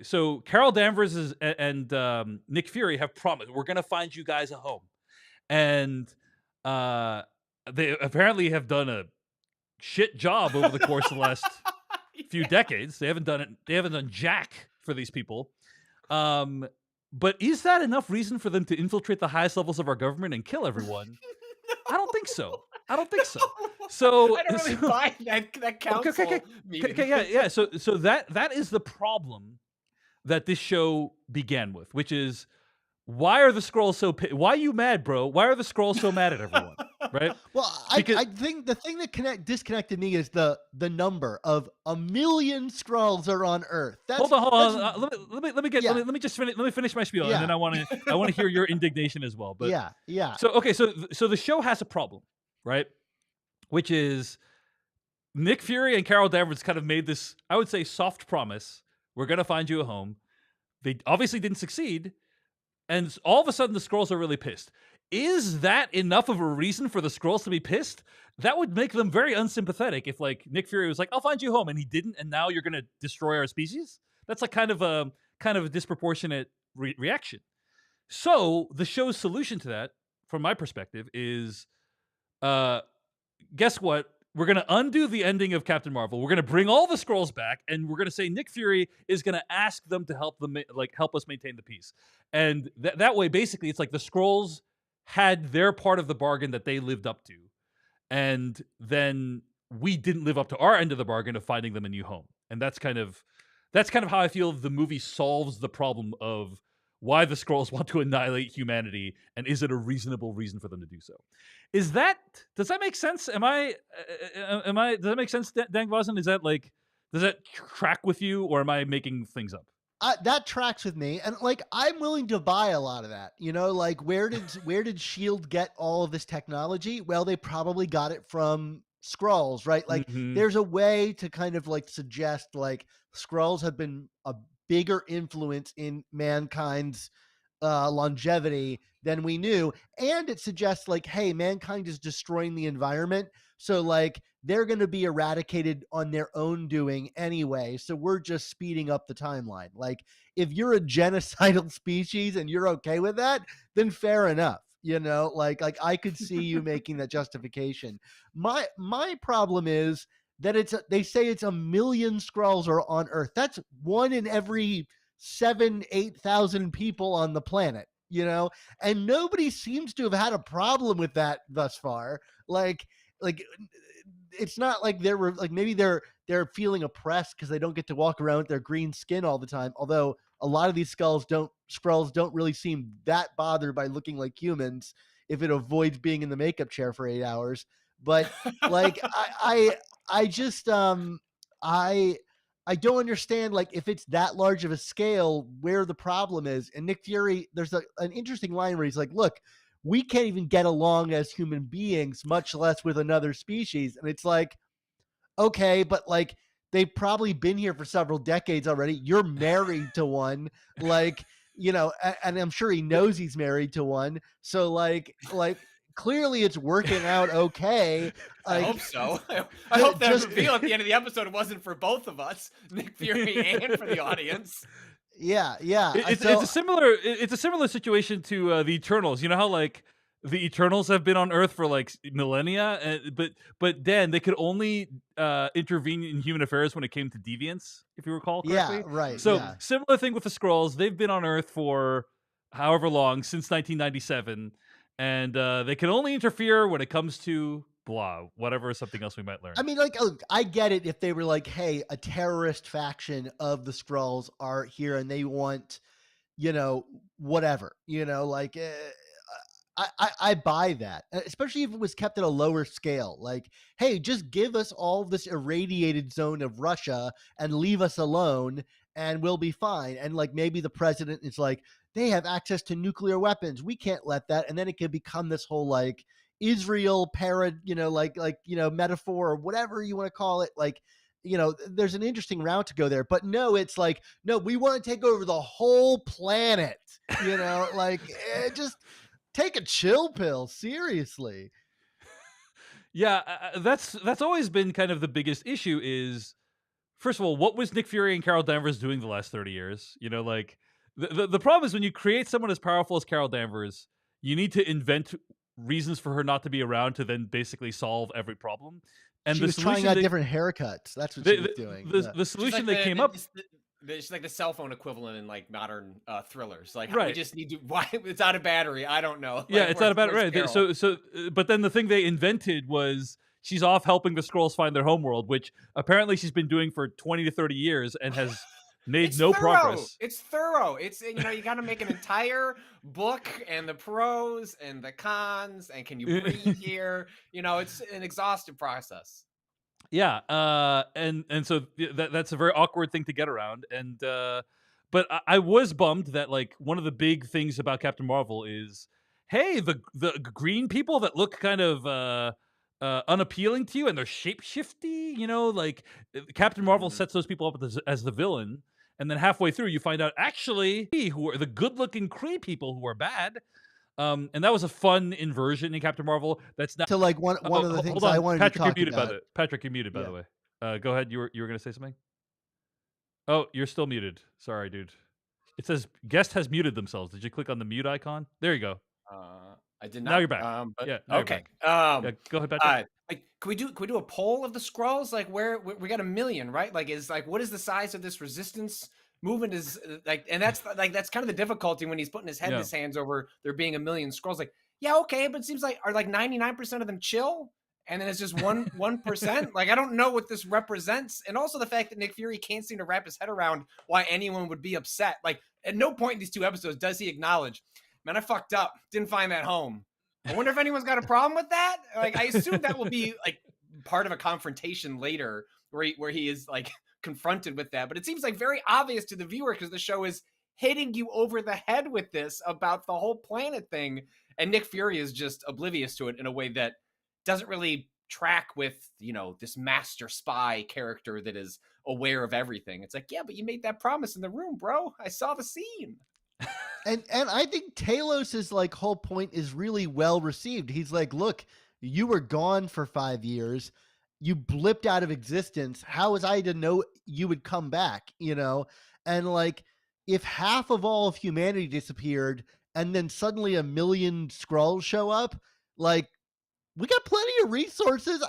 A: So Carol Danvers and Nick Fury have promised we're gonna find you guys a home, and they apparently have done a shit job over the course of the last few decades. They haven't done jack for these people. But is that enough reason for them to infiltrate the highest levels of our government and kill everyone? I don't think so. So
B: I don't really buy that council meeting.
A: Okay, yeah. So that is the problem that this show began with, which is why are the Skrulls so why are you mad, bro? Why are the Skrulls so mad at everyone? Right?
C: Well, I think the thing that disconnected me is the number of 1 million Skrulls are on Earth.
A: Hold on. Let me finish my spiel, and then I want to hear your indignation as well. But
C: yeah.
A: So okay, so the show has a problem, right? Which is Nick Fury and Carol Danvers kind of made this, I would say, soft promise: we're gonna find you a home. They obviously didn't succeed, and all of a sudden the Skrulls are really pissed. Is that enough of a reason for the Skrulls to be pissed? That would make them very unsympathetic if like Nick Fury was like, I'll find you home, and he didn't, and now you're going to destroy our species? That's like kind of a disproportionate reaction. So the show's solution to that, from my perspective, is guess what? We're going to undo the ending of Captain Marvel. We're going to bring all the Skrulls back, and we're going to say Nick Fury is going to ask them to help us maintain the peace. And that way, basically, it's like the Skrulls had their part of the bargain that they lived up to, and then we didn't live up to our end of the bargain of finding them a new home. And that's kind of how I feel the movie solves the problem of why the Skrulls want to annihilate humanity, and is it a reasonable reason for them to do so? Does that make sense? Does that make sense, Dan Gvozden? Does that track with you, or am I making things up?
C: That tracks with me, and like I'm willing to buy a lot of that. Like where did Shield get all of this technology? Well, they probably got it from Skrulls, right? Like there's a way to kind of like suggest like Skrulls have been a bigger influence in mankind's longevity than we knew, and it suggests like, hey, mankind is destroying the environment, so like they're going to be eradicated on their own doing anyway, so we're just speeding up the timeline. Like if you're a genocidal species and you're okay with that, then fair enough. Like I could see you making that justification. My problem is that they say it's 1 million Skrulls are on Earth. That's 1 in every 7,000-8,000 people on the planet, and nobody seems to have had a problem with that thus far. Like it's not like maybe they're feeling oppressed because they don't get to walk around with their green skin all the time. Although a lot of these Skrulls don't really seem that bothered by looking like humans if it avoids being in the makeup chair for 8 hours. But like I just I I don't understand, like, if it's that large of a scale, where the problem is. And Nick Fury, there's an interesting line where he's like, look, we can't even get along as human beings, much less with another species. And it's like, okay, but like, they've probably been here for several decades already. You're married to one, like, and I'm sure he knows he's married to one. So like clearly it's working out okay.
B: I
C: Like,
B: hope so. I hope that
C: just
B: reveal at the end of the episode wasn't for both of us, Nick Fury and for the audience.
C: yeah.
A: It's
C: So
A: a similar situation to the Eternals. You know how like the Eternals have been on Earth for like millennia, but Dan, they could only intervene in human affairs when it came to deviance, if you recall correctly.
C: yeah, right.
A: So
C: Yeah.
A: similar thing with the Skrulls. They've been on Earth for however long, since 1997, and they can only interfere when it comes to blah, whatever something else we might learn.
C: I mean, like, look, I get it if they were like, hey, a terrorist faction of the Skrulls are here and they want, whatever, like, I buy that, especially if it was kept at a lower scale. Like, hey, just give us all this irradiated zone of Russia and leave us alone, and we'll be fine. And like, maybe the president is like, they have access to nuclear weapons. We can't let that. And then it could become this whole like Israel metaphor or whatever you want to call it. Like, there's an interesting route to go there. But no, it's like, no, we want to take over the whole planet. Like, just take a chill pill, seriously.
A: Yeah, that's always been kind of the biggest issue is, first of all, what was Nick Fury and Carol Danvers doing the last 30 years? Like, the problem is when you create someone as powerful as Carol Danvers, you need to invent reasons for her not to be around to then basically solve every problem. And
C: she
A: the
C: was trying out different haircuts. That's what she was doing.
A: The solution they came up...
B: It's like the cell phone equivalent in like modern thrillers. Like,
A: right.
B: We just need to. Why it's out of battery? I don't know.
A: Yeah,
B: like,
A: it's out of battery. Right. But then the thing they invented was she's off helping the Skrulls find their homeworld, which apparently she's been doing for 20 to 30 years and has made no progress.
B: It's thorough. It's you got to make an entire book and the pros and the cons and can you breathe here? It's an exhaustive process.
A: Yeah, and so that's a very awkward thing to get around, and but I was bummed that like one of the big things about Captain Marvel is, hey, the green people that look kind of unappealing to you and they're shapeshifty, like Captain Marvel sets those people up as the villain, and then halfway through you find out actually who are the good-looking Kree people who are bad. And that was a fun inversion in Captain Marvel. That's not
C: to like one of the things I wanted
A: Patrick,
C: to talk
A: you're muted
C: about.
A: Patrick, you're muted, by the way. Go ahead. You were going to say something? Oh, you're still muted. Sorry, dude. It says guest has muted themselves. Did you click on the mute icon? There you go.
B: I did not.
A: Now you're back.
B: But,
A: now
B: okay.
A: Yeah, go ahead, Patrick.
B: Like, can we do a poll of the Skrulls? Like, where we got 1 million, right? Like, what is the size of this resistance movement? Is like, and that's kind of the difficulty when he's putting his head in his hands over there being 1 million Skrulls. Like, yeah, okay, but it seems like are like 99% of them chill, and then it's just 1%. Like, I don't know what this represents, and also the fact that Nick Fury can't seem to wrap his head around why anyone would be upset. Like, at no point in these 2 episodes does he acknowledge, man, I fucked up, didn't find that home. I wonder if anyone's got a problem with that. Like, I assume that will be like part of a confrontation later where he is like confronted with that. But it seems like very obvious to the viewer because the show is hitting you over the head with this about the whole planet thing. And Nick Fury is just oblivious to it in a way that doesn't really track with, this master spy character that is aware of everything. It's like, yeah, but you made that promise in the room, bro. I saw the scene.
C: And I think Talos's like whole point is really well received. He's like, look, you were gone for 5 years. You blipped out of existence. How was I to know you would come back? And like, if half of all of humanity disappeared and then suddenly 1 million Skrulls show up, like, we got plenty of resources.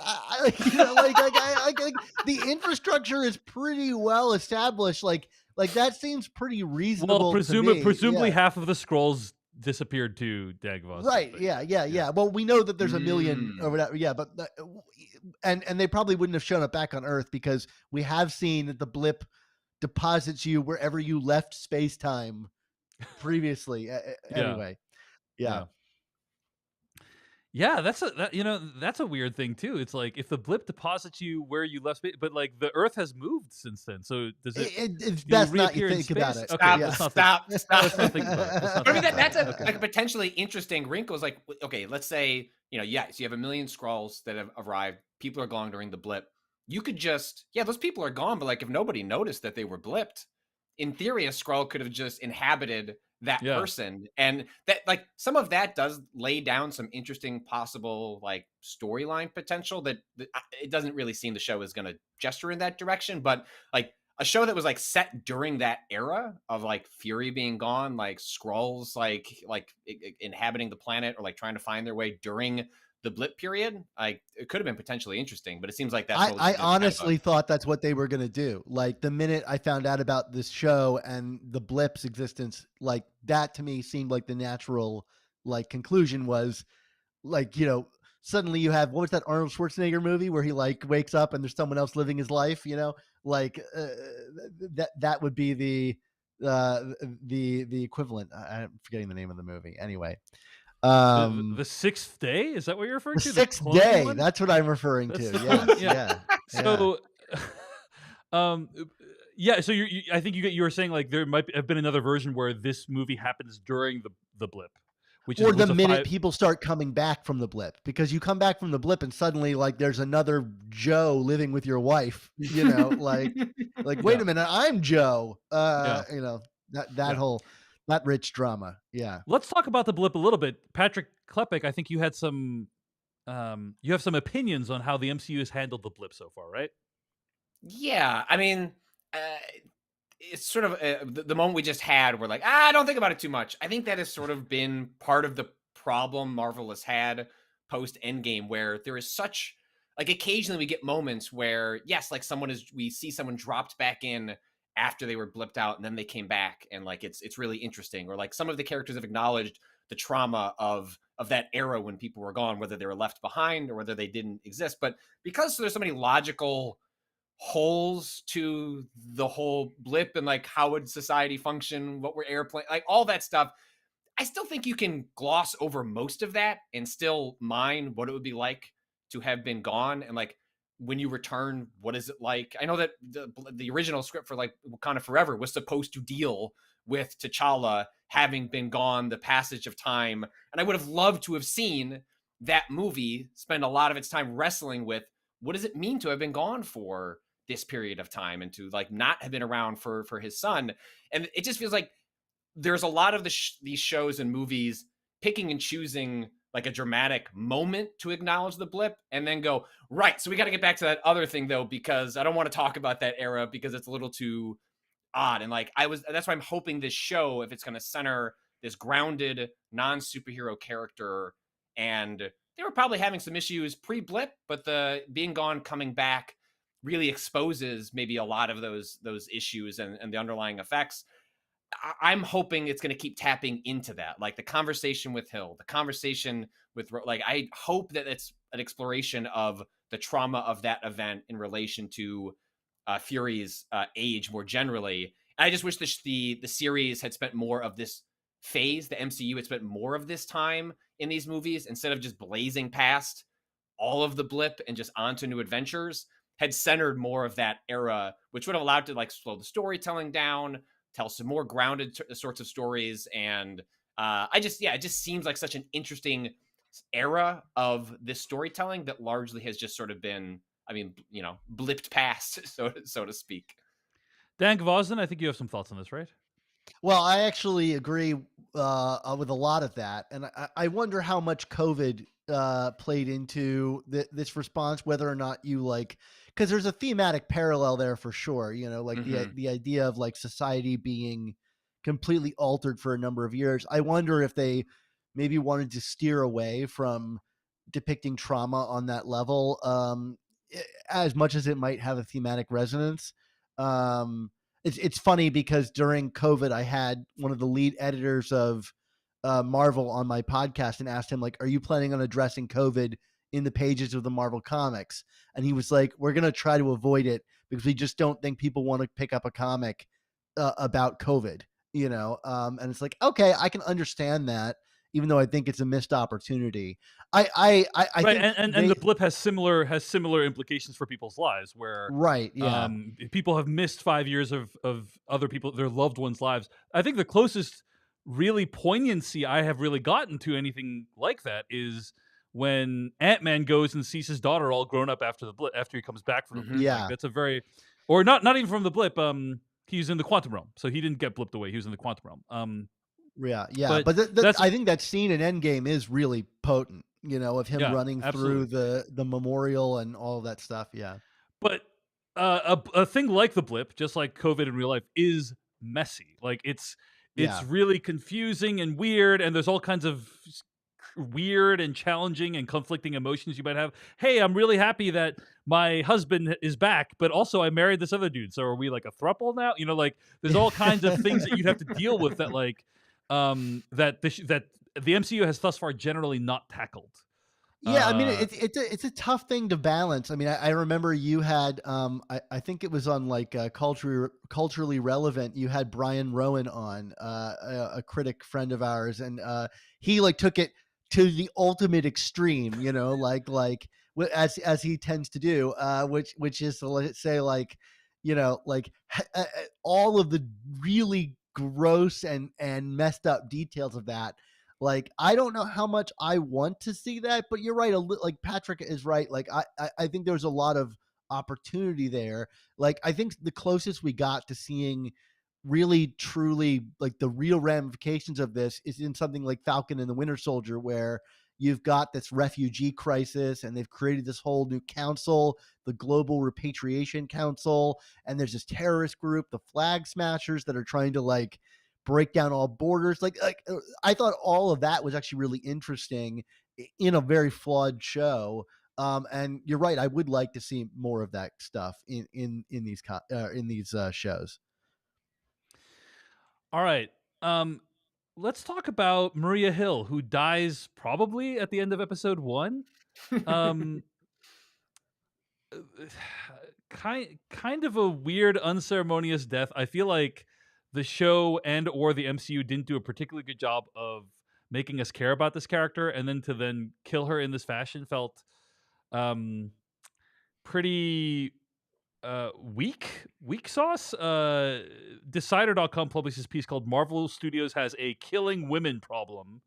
C: The infrastructure is pretty well established. Like that seems pretty reasonable.
A: Well, presumably
C: yeah.
A: half of the Skrulls disappeared too, Dan Gvozden.
C: Right? Yeah. Well, we know that there's 1 million over that. Yeah, but and they probably wouldn't have shown up back on Earth because we have seen that the blip deposits you wherever you left space-time previously. Anyway, yeah.
A: Yeah, that's a weird thing too. It's like if the blip deposits you where you left space, but like the Earth has moved since then. So does it?
C: It's
A: Do you
C: best not you
A: reappear in
C: think about
A: space?
C: it.
A: Okay,
C: Yeah.
B: Stop.
A: let's not think about it. Let's not
B: But I mean,
A: think
B: that's
A: about
B: a
A: it. Okay.
B: like a potentially interesting wrinkle. Is like, okay, let's say, you know, yes, you have 1 million Skrulls that have arrived. People are gone during the blip. You could just, yeah, those people are gone, but like if nobody noticed that they were blipped, in theory, a Skrull could have just inhabited that
A: Yeah.
B: person, and that like some of that does lay down some interesting possible like storyline potential that it doesn't really seem the show is going to gesture in that direction, but like a show that was like set during that era of like Fury being gone, like Skrulls inhabiting the planet or like trying to find their way during the blip period, like it could have been potentially interesting, but it seems like that's
C: I
B: just kind of
C: honestly thought that's what they were going to do. Like the minute I found out about this show and the blip's existence, like that to me seemed like the natural like conclusion was like, you know, suddenly you have, what was that Arnold Schwarzenegger movie where he like wakes up and there's someone else living his life, you know, like that would be the equivalent. I'm forgetting the name of the movie. Anyway,
A: The sixth day, is that what you're referring
C: the
A: to?
C: sixth
A: cloning
C: day.
A: one?
C: That's what I'm referring
A: That's
C: to.
A: the
C: Yes,
A: one?
C: yeah.
A: So, um, yeah. So I think you were saying like there might have been another version where this movie happens during the blip, which
C: Or
A: is
C: the
A: was a
C: minute
A: five.
C: people start coming back from the blip, because you come back from the blip and suddenly like there's another Joe living with your wife, you know, like wait
A: Yeah.
C: a minute, I'm Joe.
A: Yeah.
C: You know, that
A: Yeah.
C: whole that rich drama. Yeah.
A: Let's talk about the blip a little bit. Patrick Klepek, I think you had some you have some opinions on how the MCU has handled the blip so far, right?
B: Yeah, I mean, uh, it's sort of the moment we just had. We're like, ah, don't think about it too much. I think that has sort of been part of the problem Marvel has had post Endgame, where there is such like occasionally we get moments where yes, like we see someone dropped back in after they were blipped out and then they came back, and like it's really interesting. Or like some of the characters have acknowledged the trauma of that era when people were gone, whether they were left behind or whether they didn't exist. But because there's so many logical holes to the whole blip and like how would society function, what were airplane, like all that stuff, I still think you can gloss over most of that and still mine what it would be like to have been gone, and like when you return, what is it like? I know that the original script for like Wakanda Forever was supposed to deal with T'Challa having been gone, the passage of time, and I would have loved to have seen that movie spend a lot of its time wrestling with what does it mean to have been gone for this period of time and to like not have been around for his son. And it just feels like there's a lot of these shows and movies picking and choosing like a dramatic moment to acknowledge the blip and then go, right, so we got to get back to that other thing though, because I don't want to talk about that era because it's a little too odd. And like that's why I'm hoping this show, if it's going to center this grounded non-superhero character, and they were probably having some issues pre-blip, but the being gone coming back really exposes maybe a lot of those issues and the underlying effects. I'm hoping it's going to keep tapping into that, like the conversation with Hill, the conversation with like, I hope that it's an exploration of the trauma of that event in relation to Fury's age more generally. And I just wish the series had spent more of this phase. The MCU had spent more of this time in these movies instead of just blazing past all of the blip and just onto new adventures. Had centered more of that era, which would have allowed to like slow the storytelling down, tell some more grounded sorts of stories. And it just seems like such an interesting era of this storytelling that largely has just sort of been, I mean, you know, blipped past, so to speak.
A: Dan Gvozden, I think you have some thoughts on this, right?
C: Well, I actually agree with a lot of that, and I wonder how much COVID played into this response, whether or not you like, because there's a thematic parallel there for sure. You know, like the idea of like society being completely altered for a number of years. I wonder if they maybe wanted to steer away from depicting trauma on that level, as much as it might have a thematic resonance. It's funny because during COVID, I had one of the lead editors of Marvel on my podcast and asked him, like, are you planning on addressing COVID in the pages of the Marvel comics? And he was like, we're going to try to avoid it because we just don't think people want to pick up a comic about COVID, and it's like, okay, I can understand that, even though I think it's a missed opportunity. I
A: Right,
C: think
A: and the blip has similar implications for people's lives, where
C: right, yeah,
A: people have missed 5 years of other people, their loved ones' lives. I think the closest really poignancy I have really gotten to anything like that is when Ant-Man goes and sees his daughter all grown up after the blip, after he comes back from the blip. Like
C: yeah,
A: that's a very, or not even from the blip. He's in the quantum realm, so he didn't get blipped away. He was in the quantum realm.
C: yeah.
A: But
C: But
A: that's
C: I think that scene in Endgame is really potent, of him
A: yeah,
C: running through
A: absolutely.
C: the memorial and all of that stuff. Yeah,
A: But a thing like the blip, just like COVID in real life, is messy. Like it's
C: yeah.
A: really confusing and weird, and there's all kinds of weird and challenging and conflicting emotions you might have. Hey, I'm really happy that my husband is back, but also I married this other dude. So are we like a throuple now? Like there's all kinds of things that you'd have to deal with that like that the MCU has thus far generally not tackled.
C: Yeah, I mean,
A: Uh
C: it's a tough thing to balance. I mean, I remember you had I think it was on like culturally relevant. You had Brian Rowan on, a critic friend of ours, and he like took it to the ultimate extreme. As he tends to do, which is to let's say like, all of the really gross and messed up details of that. Like, I don't know how much I want to see that, but you're right. Like Patrick is right. Like, I think there's a lot of opportunity there. Like, I think the closest we got to seeing really truly like the real ramifications of this is in something like Falcon and the Winter Soldier, where you've got this refugee crisis and they've created this whole new council, the Global Repatriation Council, and there's this terrorist group, the Flag Smashers, that are trying to like break down all borders. I thought all of that was actually really interesting in a very flawed show. And you're right. I would like to see more of that stuff in these shows.
A: All right. Um, let's talk about Maria Hill, who dies probably at the end of episode 1. Um, kind of a weird, unceremonious death. I feel like the show and or the MCU didn't do a particularly good job of making us care about this character, and then kill her in this fashion felt um pretty weak sauce. Decider.com published this piece called Marvel Studios has a killing women problem,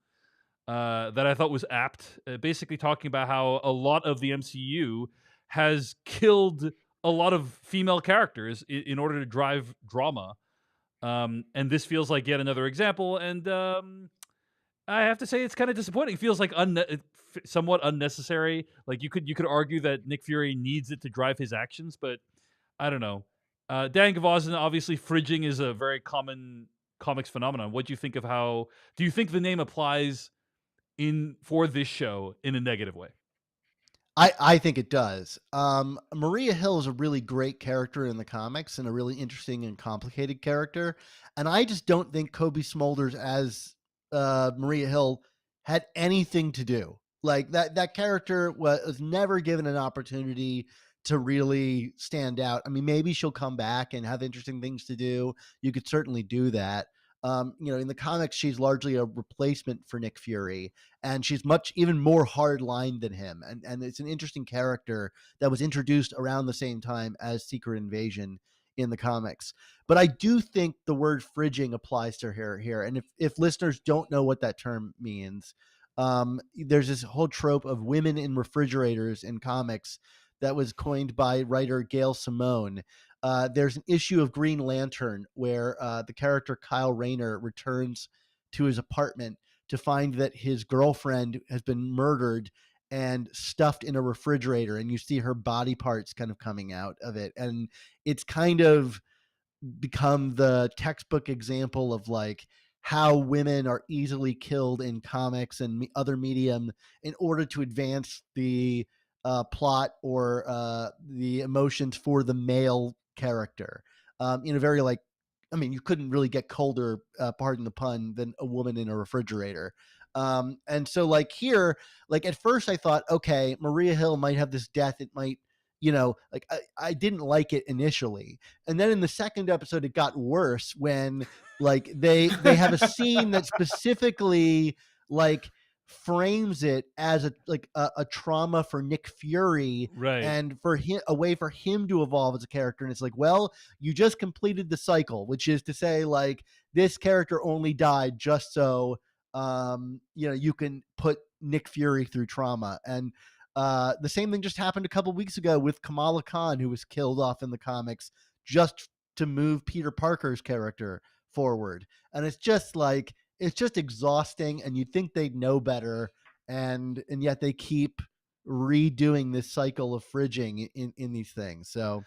A: that I thought was apt, basically talking about how a lot of the MCU has killed a lot of female characters in order to drive drama, and this feels like yet another example. And I have to say it's kind of disappointing. It feels like somewhat unnecessary. Like you could argue that Nick Fury needs it to drive his actions, but I don't know. Dan Gvozden, obviously, fridging is a very common comics phenomenon. What do you think of how? Do you think the name applies in for this show in a negative way?
C: I think it does. Maria Hill is a really great character in the comics and a really interesting and complicated character. And I just don't think Kobe Smulders as Maria Hill had anything to do. Like that character was never given an opportunity to really stand out. I mean, maybe she'll come back and have interesting things to do. You could certainly do that. In the comics, she's largely a replacement for Nick Fury, and she's much even more hard lined than him. And it's an interesting character that was introduced around the same time as Secret Invasion in the comics. But I do think the word fridging applies to her here. And if listeners don't know what that term means, there's this whole trope of women in refrigerators in comics that was coined by writer Gail Simone. There's an issue of Green Lantern where the character Kyle Rayner returns to his apartment to find that his girlfriend has been murdered and stuffed in a refrigerator, and you see her body parts kind of coming out of it. And it's kind of become the textbook example of like how women are easily killed in comics and other medium in order to advance the plot or the emotions for the male character, in a very like, I mean, you couldn't really get colder, pardon the pun, than a woman in a refrigerator. And so like here, like at first I thought, okay, Maria Hill might have this death. It might like I didn't like it initially. And then in the second episode, it got worse when like they have a scene that specifically like frames it as a trauma for Nick Fury
A: Right.
C: and for him, a way for him to evolve as a character. And it's like, well, you just completed the cycle, which is to say, like, this character only died just so you can put Nick Fury through trauma. And the same thing just happened a couple weeks ago with Kamala Khan, who was killed off in the comics just to move Peter Parker's character forward. And it's just exhausting, and you'd think they'd know better, and yet they keep redoing this cycle of fridging in these things. So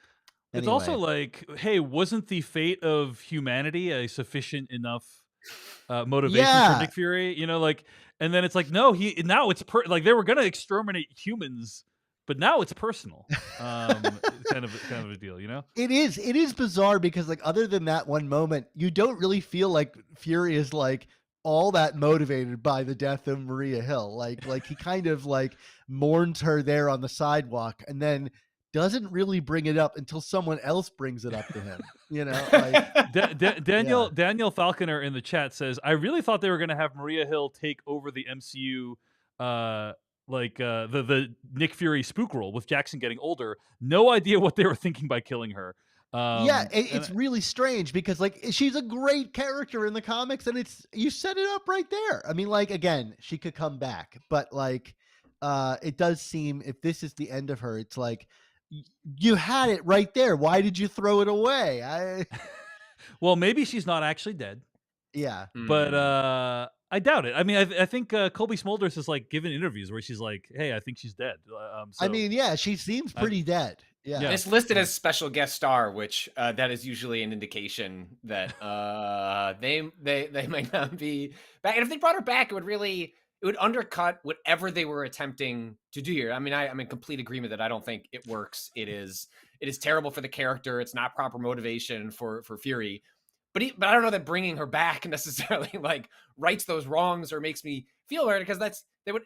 A: It's also
C: anyway,
A: like, hey, wasn't the fate of humanity a sufficient enough motivation for
C: yeah,
A: Nick Fury? Like, and then it's like, no, now it's like they were gonna exterminate humans, but now it's personal. It's kind of a deal,
C: it is bizarre because, like, other than that one moment, you don't really feel like Fury is like all that motivated by the death of Maria Hill. Like he kind of like mourns her there on the sidewalk and then doesn't really bring it up until someone else brings it up to him. Like, yeah.
A: Daniel Falconer in the chat says, I really thought they were going to have Maria Hill take over the MCU, the Nick Fury spook role with Jackson getting older. No idea what they were thinking by killing her.
C: Yeah,
A: And
C: it's really strange because, like, she's a great character in the comics, and you set it up right there. I mean, like, again, she could come back, but like, it does seem, if this is the end of her, it's like you had it right there. Why did you throw it away?
A: well, maybe she's not actually dead,
C: Yeah,
A: but I doubt it. I mean, I think Colby Smulders has like given interviews where she's like, "Hey, I think she's dead."
C: I mean, yeah, she seems pretty dead. Yeah.
B: And it's listed as special guest star, which that is usually an indication that they might not be back. And if they brought her back, it would undercut whatever they were attempting to do here. I mean, I'm in complete agreement that I don't think it works. It is terrible for the character. It's not proper motivation for Fury. But I don't know that bringing her back necessarily like rights those wrongs or makes me feel better, because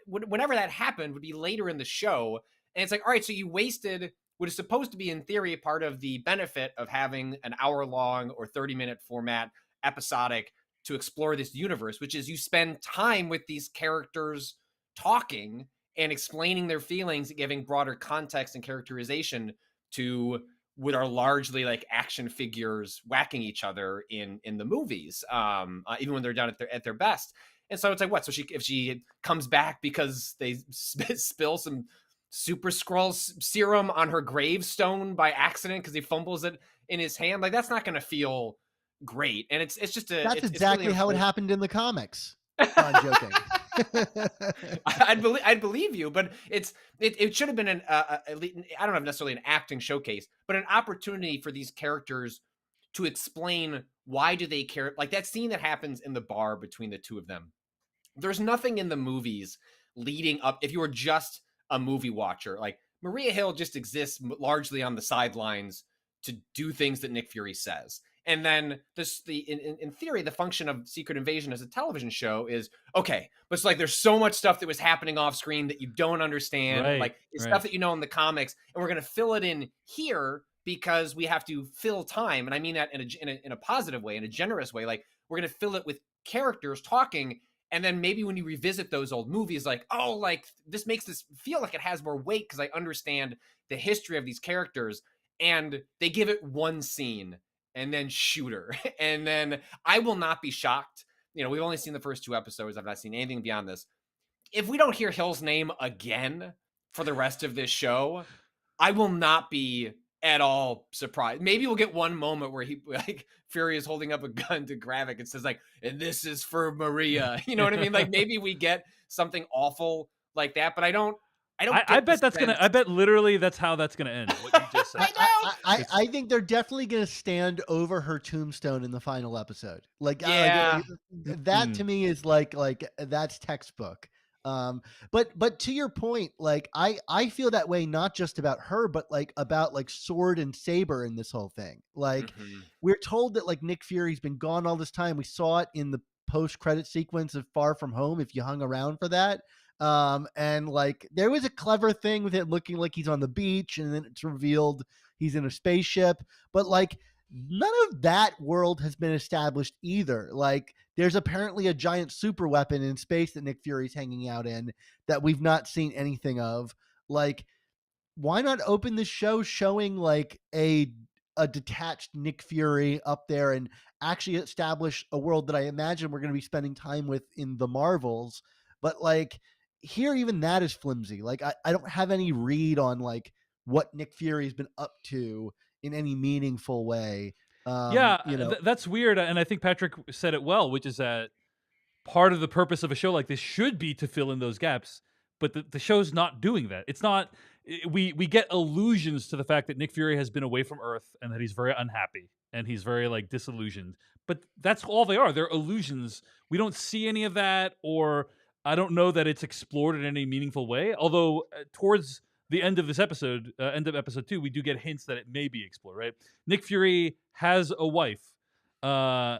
B: whenever that happened would be later in the show, and it's like, all right, so you wasted what is supposed to be, in theory, part of the benefit of having an hour-long or 30-minute format episodic to explore this universe, which is you spend time with these characters talking and explaining their feelings, giving broader context and characterization to what are largely like action figures whacking each other in the movies, even when they're down at their best. And so it's like, what? So if she comes back because they spill some Super Skrull serum on her gravestone by accident because he fumbles it in his hand, like, that's not going to feel great. And it's just
C: that's
B: it's
C: exactly
B: really
C: how it happened in the comics. I'm joking.
B: I'd believe you, but it should have been I don't know, necessarily an acting showcase, but an opportunity for these characters to explain why do they care. Like that scene that happens in the bar between the two of them. There's nothing in the movies leading up. If you were just a movie watcher, like, Maria Hill just exists largely on the sidelines to do things that Nick Fury says. And then in theory, the function of Secret Invasion as a television show is, okay, but it's like there's so much stuff that was happening off screen that you don't understand.
A: Right,
B: like it's
A: right.
B: stuff that you know in the comics, and we're going to fill it in here because we have to fill time. And I mean that in a positive way, in a generous way. Like, we're going to fill it with characters talking. And then maybe when you revisit those old movies, like, oh, like, this makes this feel like it has more weight because I understand the history of these characters. And they give it one scene and then shoot her. And then I will not be shocked. We've only seen the first 2 episodes. I've not seen anything beyond this. If we don't hear Hill's name again for the rest of this show, I will not be at all surprised. Maybe we'll get one moment where Fury is holding up a gun to Gravik and says, like, and this is for Maria. You know what I mean? Like, maybe we get something awful like that, but I bet
A: literally that's how that's gonna end. What you just said.
C: I think they're definitely going to stand over her tombstone in the final episode. Like,
B: yeah,
C: that to me is like that's textbook. But to your point, like, I feel that way not just about her, but like about like Sword and Saber in this whole thing. Like, we're told that like Nick Fury's been gone all this time. We saw it in the post-credit sequence of Far From Home, if you hung around for that. And like there was a clever thing with it looking like he's on the beach, and then it's revealed he's in a spaceship. But like none of that world has been established either. Like there's apparently a giant super weapon in space that Nick Fury's hanging out in that we've not seen anything of. Like, why not open the show showing like a detached Nick Fury up there and actually establish a world that I imagine we're going to be spending time with in the Marvels. But like here, even that is flimsy. Like I don't have any read on like what Nick Fury's been up to in any meaningful way.
A: Yeah,
C: You know,
A: that's weird, and I think Patrick said it well, which is that part of the purpose of a show like this should be to fill in those gaps, but the show's not doing that. It's not. We get allusions to the fact that Nick Fury has been away from Earth and that he's very unhappy and he's very like disillusioned. But that's all they are. They're illusions. We don't see any of that, or I don't know that it's explored in any meaningful way. Although towards the end of this episode, end of episode 2, we do get hints that it may be explored. Right? Nick Fury has a wife. Uh,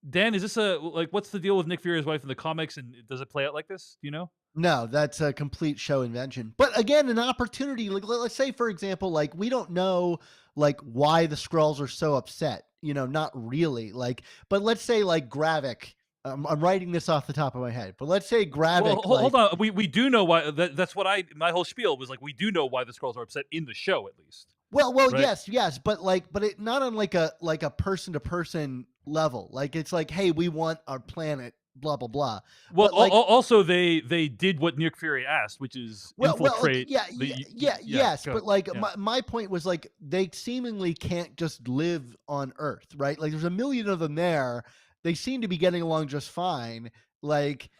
A: Dan, is this a like what's the deal with Nick Fury's wife in the comics, and does it play out like this? Do you know?
C: no, that's a complete show invention. But again, an opportunity. Like let's say, for example, like we don't know like why the Skrulls are so upset. You know, not really. Like, but let's say like Gravik. I'm writing this off the top of my head, but let's say Gravik.
A: Well, hold on. We do know why. That's what my whole spiel was like. We do know why the Skrulls are upset in the show, at least.
C: Well,
A: Right?
C: yes, but it not on like a person to person level. Like it's like, hey, we want our planet, blah blah blah.
A: Well,
C: But like,
A: also they did what Nick Fury asked, which is
C: like,
A: infiltrate.
C: yes,
A: Go
C: but
A: ahead.
C: like
A: Yeah.
C: my point was like they seemingly can't just live on Earth, right? Like there's a million of them there. They seem to be getting along just fine. Like,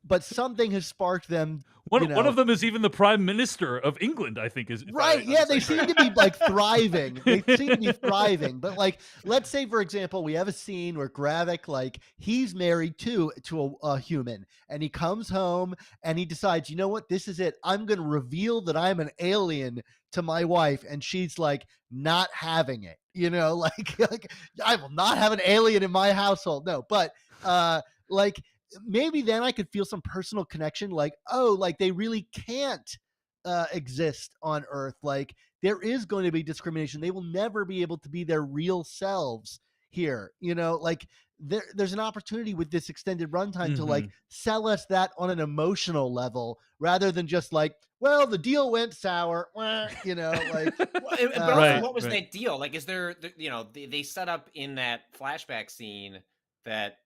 C: but something has sparked them.
A: One of them is even the Prime Minister of England, I think, is if I
C: Right. Yeah, they
A: understand
C: seem to
A: correctly.
C: be like thriving. They seem to be thriving. But like, let's say, for example, we have a scene where Gravik, like, he's married to a human, and he comes home and he decides, you know what, this is it. I'm going to reveal that I'm an alien to my wife, and she's like not having it. You know, like I will not have an alien in my household. No, but like maybe then I could feel some personal connection, like, oh, like they really can't exist on Earth. Like there is going to be discrimination. They will never be able to be their real selves here. You know, like there's an opportunity with this extended runtime to like
A: Mhm.
C: sell us that on an emotional level rather than just like, well, the deal went sour. You know, like
B: But also,
A: Right,
B: what was
A: right.
B: that deal? Like, is there, they set up in that flashback scene that,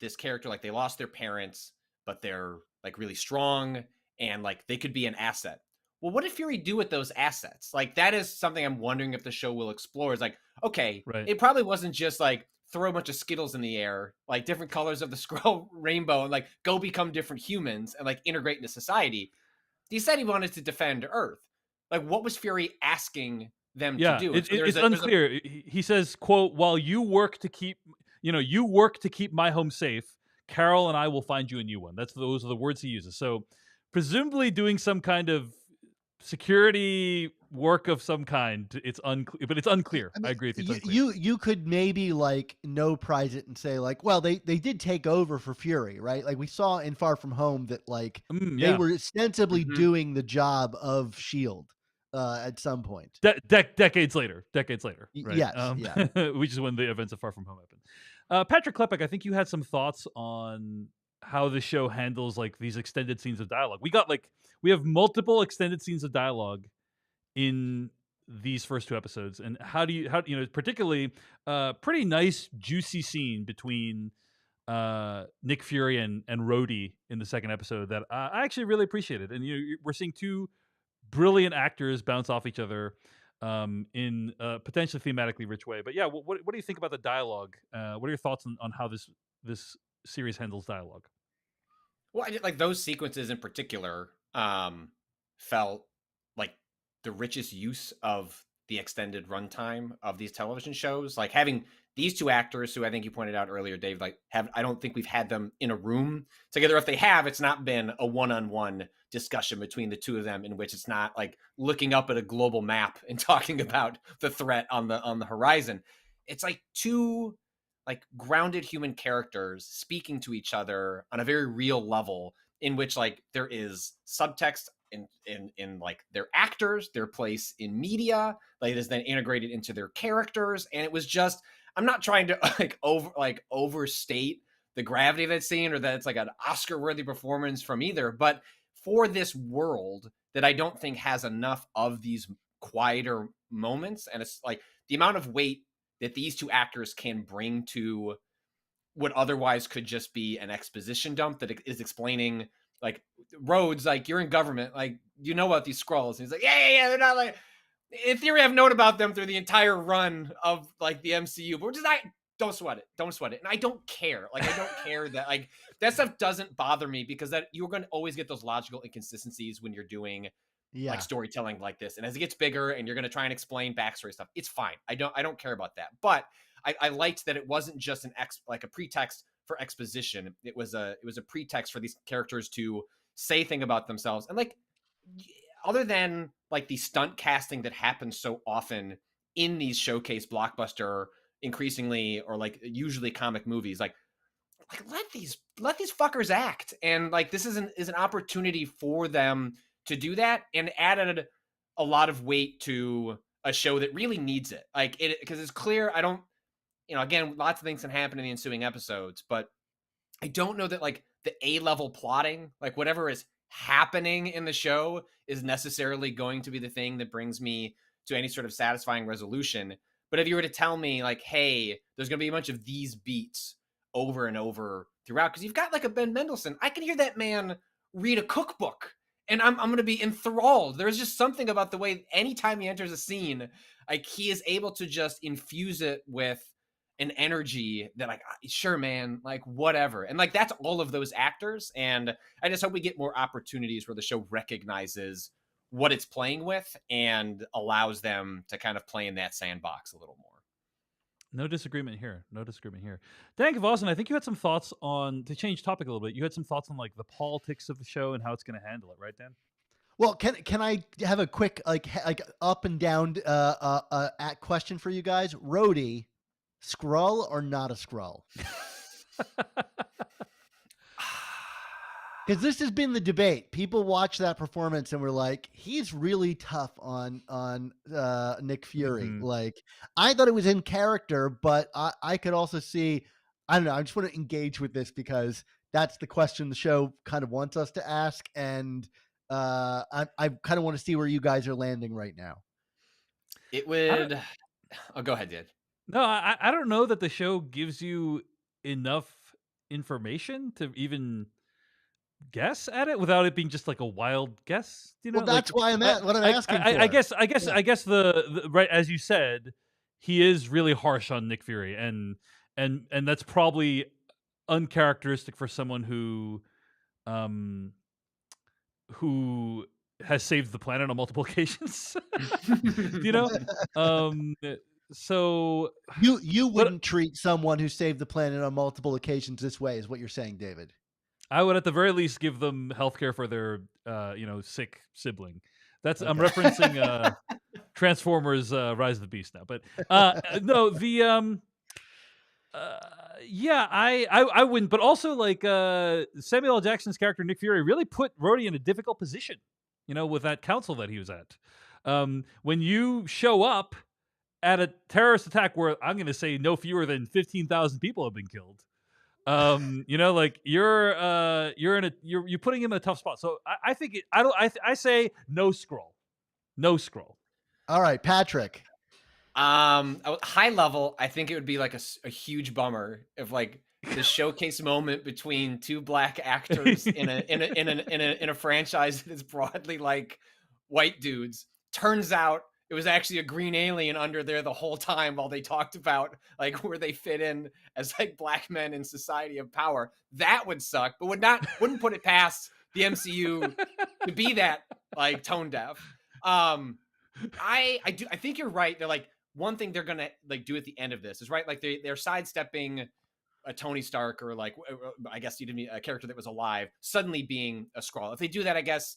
B: this character, like, they lost their parents, but they're, like, really strong and, like, they could be an asset. Well, what did Fury do with those assets? Like, that is something I'm wondering if the show will explore. Is like, okay,
A: Right.
B: it probably wasn't just, like, throw a bunch of Skittles in the air, like, different colors of the Skrull rainbow, and, like, go become different humans and, like, integrate into society. He said he wanted to defend Earth. Like, what was Fury asking them to
A: Yeah,
B: do? And so
A: it's
B: there's a
A: unclear. He says, "quote While you work to keep, you work to keep my home safe. Carol and I will find you a new one." Those are the words he uses. So, presumably doing some kind of security work of some kind. It's unclear, but it's unclear.
C: I
A: I
C: mean,
A: agree with you. It's
C: you,
A: unclear.
C: you could maybe like no prize it and say like, well, they did take over for Fury, right? Like we saw in Far From Home that like they
A: Yeah,
C: were ostensibly
B: Mhm.
C: doing the job of Shield at some point.
A: decades later, right?
C: Yes, yeah.
A: Which is when the events of Far From Home happened. Patrick Klepek, I think you had some thoughts on how the show handles like these extended scenes of dialogue. We have multiple extended scenes of dialogue in these first 2 episodes, and particularly pretty nice juicy scene between Nick Fury and Rhodey in the second episode that I actually really appreciated. And we're seeing 2 brilliant actors bounce off each other in a potentially thematically rich way. But yeah, what do you think about the dialogue? What are your thoughts on how this series handles dialogue?
B: Well, I did like those sequences in particular. Felt like the richest use of the extended runtime of these television shows. Like having these 2 actors, who I think you pointed out earlier, Dave, like I don't think we've had them in a room together. If they have, it's not been a one-on-one discussion between the 2 of them in which it's not like looking up at a global map and talking about the threat on the horizon. It's like 2 like grounded human characters speaking to each other on a very real level in which like there is subtext in like their actors, their place in media, like it is then integrated into their characters. And it was just, I'm not trying to overstate the gravity of that scene or that it's like an Oscar worthy performance from either, but for this world that I don't think has enough of these quieter moments, and it's like the amount of weight that these two actors can bring to what otherwise could just be an exposition dump that is explaining like Rhodes, like you're in government, like you know about these scrolls. And he's like, yeah, they're not like, in theory, I've known about them through the entire run of like the MCU, but we're just not. Don't sweat it. Don't sweat it. And I don't care. Like I don't care that like that stuff doesn't bother me because that you're going to always get those logical inconsistencies when you're doing like storytelling like this. And as it gets bigger and you're going to try and explain backstory stuff, it's fine. I don't care about that. But I liked that it wasn't just like a pretext for exposition. It was a pretext for these characters to say things about themselves. And like, other than like the stunt casting that happens so often in these showcase blockbuster, increasingly, or like usually comic movies, like let these fuckers act. And like, this is an opportunity for them to do that, and added a lot of weight to a show that really needs it. Like it, because it's clear, I don't, again, lots of things can happen in the ensuing episodes, but I don't know that like the A-level plotting, like whatever is happening in the show is necessarily going to be the thing that brings me to any sort of satisfying resolution. But if you were to tell me like, hey, there's going to be a bunch of these beats over and over throughout, because you've got like a Ben Mendelsohn, I can hear that man read a cookbook and I'm going to be enthralled. There's just something about the way anytime he enters a scene, like he is able to just infuse it with an energy that like, sure, man, like whatever. And like, that's all of those actors. And I just hope we get more opportunities where the show recognizes what it's playing with and allows them to kind of play in that sandbox a little more.
A: No disagreement here. No disagreement here. Dan Gvozden, I think you had some thoughts on, to change topic a little bit, you had some thoughts on like the politics of the show and how it's going to handle it, right, Dan?
C: Well, can I have a quick like up and down question for you guys? Rhodey, Skrull or not a Skrull? Because this has been the debate. People watch that performance and were like, he's really tough on Nick Fury.
A: Mhm.
C: Like, I thought it was in character, but I could also see, I don't know, I just want to engage with this because that's the question the show kind of wants us to ask. And I kind of want to see where you guys are landing right now.
B: It would... Oh, go ahead, Dad.
A: No, I don't know that the show gives you enough information to even guess at it without it being just like a wild guess. You know,
C: Well, that's why I'm at what I'm asking for.
A: I guess the right, as you said, he is really harsh on Nick Fury, and that's probably uncharacteristic for someone who has saved the planet on multiple occasions. You know, so
C: you wouldn't treat someone who saved the planet on multiple occasions this way, is what you're saying, David.
A: I would at the very least give them healthcare for their sick sibling. That's okay. I'm referencing Transformers Rise of the Beast now. But no, the yeah, I wouldn't, but also like Samuel L. Jackson's character Nick Fury really put Rhodey in a difficult position, with that council that he was at. When you show up at a terrorist attack where I'm going to say no fewer than 15,000 people have been killed, like you're putting him in a tough spot. So I think I say no Skrull.
C: All right, Patrick.
B: High level, I think it would be like a huge bummer if like the showcase moment between two black actors in a franchise that is broadly like white dudes turns out it was actually a green alien under there the whole time while they talked about like where they fit in as like black men in society of power. That would suck, but wouldn't put it past the MCU to be that like tone deaf. I think you're right. They're like, one thing they're gonna like do at the end of this is right, like they're sidestepping a Tony Stark or like I guess you didn't mean a character that was alive suddenly being a Skrull. If they do that, I guess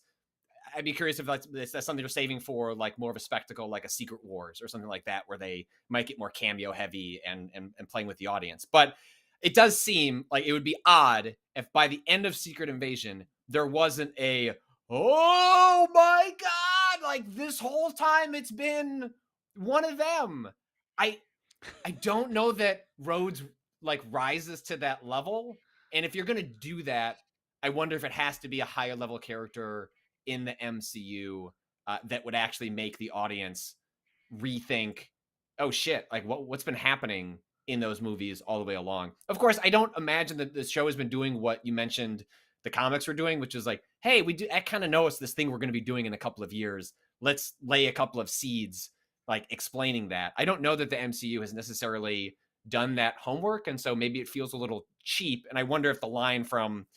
B: I'd be curious if that's something they're saving for like more of a spectacle, like a Secret Wars or something like that, where they might get more cameo heavy and playing with the audience. But it does seem like it would be odd if by the end of Secret Invasion, there wasn't a, oh my God, like this whole time it's been one of them. I don't know that Rhodes like rises to that level. And if you're going to do that, I wonder if it has to be a higher level character in the MCU that would actually make the audience rethink, oh shit, like what's been happening in those movies all the way along. Of course, I don't imagine that the show has been doing what you mentioned the comics were doing, which is like, hey, I kind of know it's this thing we're going to be doing in a couple of years. Let's lay a couple of seeds like explaining that. I don't know that the MCU has necessarily done that homework, and so maybe it feels a little cheap. And I wonder if the line from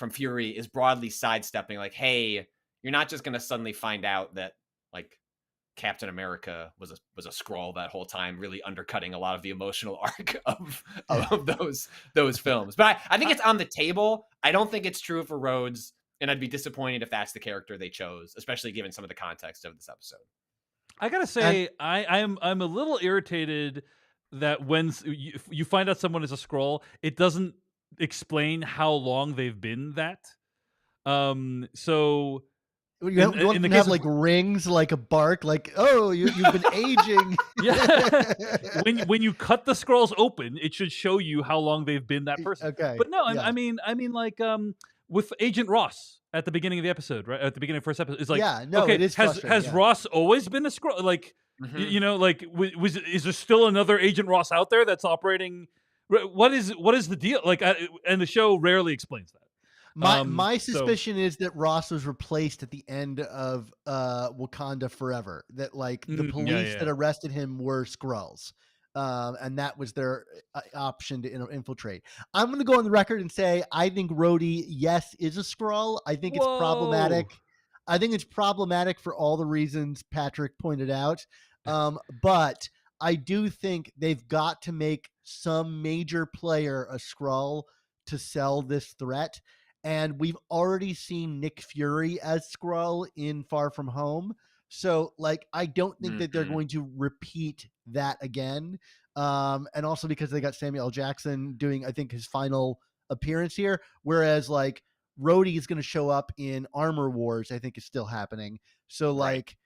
B: Fury is broadly sidestepping, like, hey, you're not just going to suddenly find out that like Captain America was a Skrull that whole time, really undercutting a lot of the emotional arc of those films. But I think it's on the table. I don't think it's true for Rhodes, and I'd be disappointed if that's the character they chose, especially given some of the context of this episode.
A: I gotta say, I'm a little irritated that when you find out someone is a Skrull, it doesn't explain how long they've been that. So
C: you want them to have like rings, like a bark, like, oh, you've been aging.
A: Yeah. when you cut the Skrulls open, it should show you how long they've been that person.
C: Okay.
A: But no,
C: yeah.
A: I mean like with Agent Ross at the beginning of the episode, right? At the beginning of the first episode, it's like,
C: yeah, no,
A: okay,
C: it is
A: has Ross always been a Skrull? Like, you know, like is there still another Agent Ross out there that's operating? What is the deal? Like, and the show rarely explains that.
C: My suspicion is that Ross was replaced at the end of Wakanda Forever. That like the police that arrested him were Skrulls, and that was their option to infiltrate. I'm going to go on the record and say I think Rhodey, yes, is a Skrull. I think it's problematic. I think it's problematic for all the reasons Patrick pointed out. But I do think they've got to make some major player a Skrull to sell this threat. And we've already seen Nick Fury as Skrull in Far From Home. So, like, I don't think that they're going to repeat that again. And also because they got Samuel L. Jackson doing, I think, his final appearance here. Whereas, like, Rhodey is going to show up in Armor Wars, I think is still happening. So, like,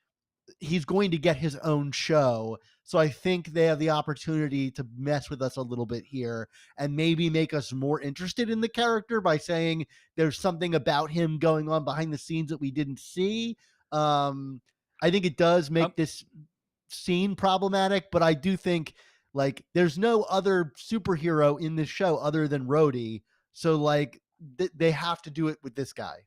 C: he's going to get his own show. So I think they have the opportunity to mess with us a little bit here and maybe make us more interested in the character by saying there's something about him going on behind the scenes that we didn't see. I think it does make this scene problematic, but I do think like there's no other superhero in this show other than Rhodey. So like they have to do it with this guy.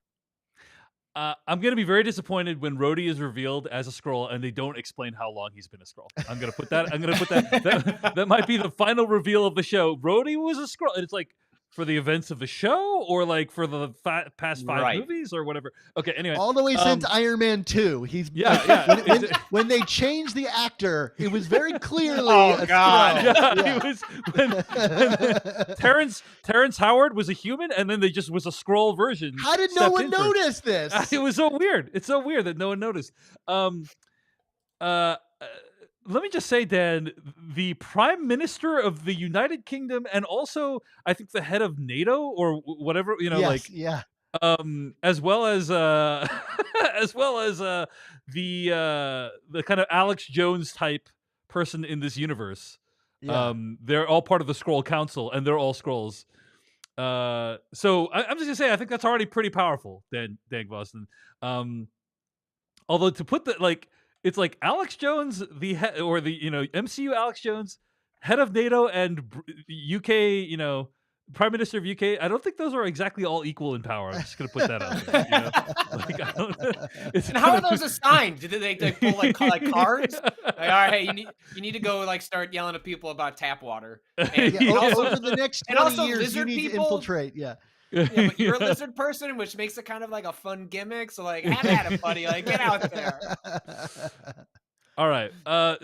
A: I'm going to be very disappointed when Rhodey is revealed as a Skrull and they don't explain how long he's been a Skrull. I'm going to put that. That might be the final reveal of the show. Rhodey was a Skrull. And it's like for the events of the show or like for the past 5 movies or whatever. Okay, anyway.
C: All the way since Iron Man 2. He's when they changed the actor, it was very clearly
B: a God.
A: It was when Terrence Howard was a human and then they just was a Skrull version.
C: How did no one notice this?
A: It was so weird. It's so weird that no one noticed. Let me just say, Dan, the Prime Minister of the United Kingdom and also I think the head of NATO or whatever, you know, as well as the kind of Alex Jones type person in this universe. They're all part of the Skrull Council and they're all Skrulls. So I'm just gonna say I think that's already pretty powerful, Dan Gvozden. Although to put that like it's like Alex Jones, the head or the MCU Alex Jones, head of NATO and UK, Prime Minister of UK. I don't think those are exactly all equal in power. I'm just gonna put that out there. Like, I don't,
B: and how are those assigned? Did they pull like cards? Like, all right, hey, you need to go like start yelling at people about tap water. And
C: also for the next 20 years, you need to infiltrate. Yeah,
B: but you're a lizard person, which makes it kind of like a fun gimmick. So like, have at it, buddy. Like, get out there.
A: All right.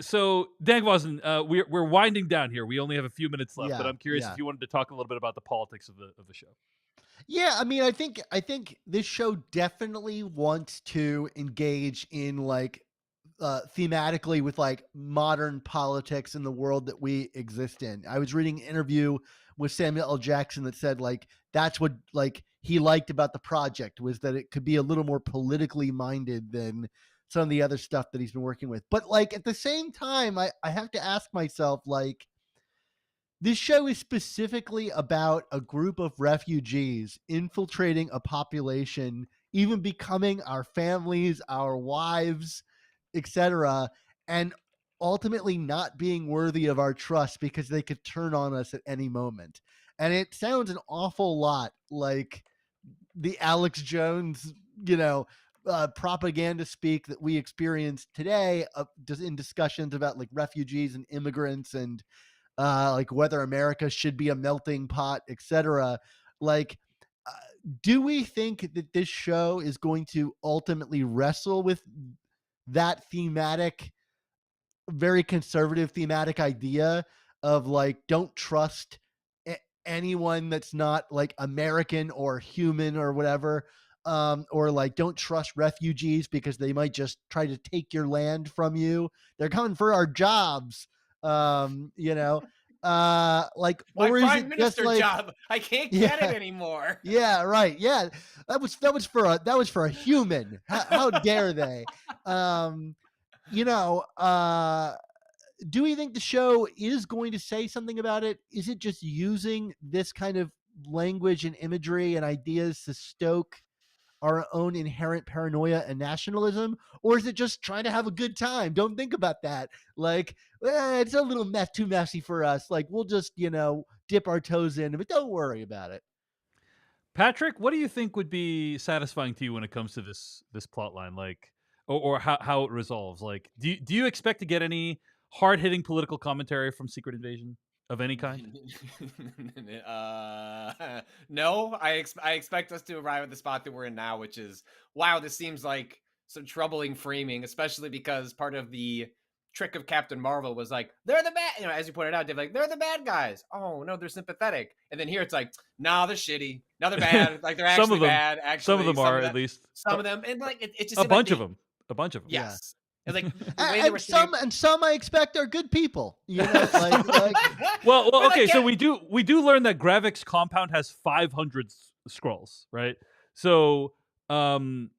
A: So Dan Gvozden, we're winding down here. We only have a few minutes left, but I'm curious if you wanted to talk a little bit about the politics of the show.
C: Yeah, I mean, I think this show definitely wants to engage in like thematically with like modern politics in the world that we exist in. I was reading an interview with Samuel L. Jackson that said like that's what like he liked about the project was that it could be a little more politically minded than some of the other stuff that he's been working with. But like at the same time, I have to ask myself, like, this show is specifically about a group of refugees infiltrating a population, even becoming our families, our wives, etc., and ultimately not being worthy of our trust because they could turn on us at any moment. And it sounds an awful lot like the Alex Jones, propaganda speak that we experience today in discussions about like refugees and immigrants and like whether America should be a melting pot, etc. Like, uh, do we think that this show is going to ultimately wrestle with that thematic, very conservative thematic idea of like, don't trust anyone that's not like American or human or whatever? Or like, don't trust refugees because they might just try to take your land from you. They're coming for our jobs. Like,
B: My
C: or is
B: prime
C: it just
B: minister
C: like,
B: job, I can't get it
C: yeah,
B: anymore.
C: yeah, right, yeah, that was for a human. How dare they? Um, you know, do we think the show is going to say something about it? Is it just using this kind of language and imagery and ideas to stoke our own inherent paranoia and nationalism? Or is it just trying to have a good time? Don't think about that. Like, it's a little too messy for us. Like, we'll just, dip our toes in, but don't worry about it.
A: Patrick, what do you think would be satisfying to you when it comes to this plot line, like, or how it resolves? Like, do you expect to get any hard hitting political commentary from Secret Invasion of any kind?
B: No, I expect us to arrive at the spot that we're in now, which is, wow, this seems like some troubling framing, especially because part of the trick of Captain Marvel was like, they're the bad, as you pointed out, Dave, like, they're the bad guys. Oh no, they're sympathetic. And then here it's like, nah, they're shitty. No, they're bad. Like, they're
A: Some
B: actually
A: of them,
B: bad.
A: some of
B: Actually,
A: them are at least
B: some of them, and like it just
A: a
B: seemed like
A: bunch of them, a bunch of them.
C: Yeah.
B: yes. And like the way they were
C: And
B: setting
C: some I expect are good people, like
A: Well,
B: But, like,
A: okay. So
B: yeah,
A: we do learn that Gravik's compound has 500 scrolls, right? So, um,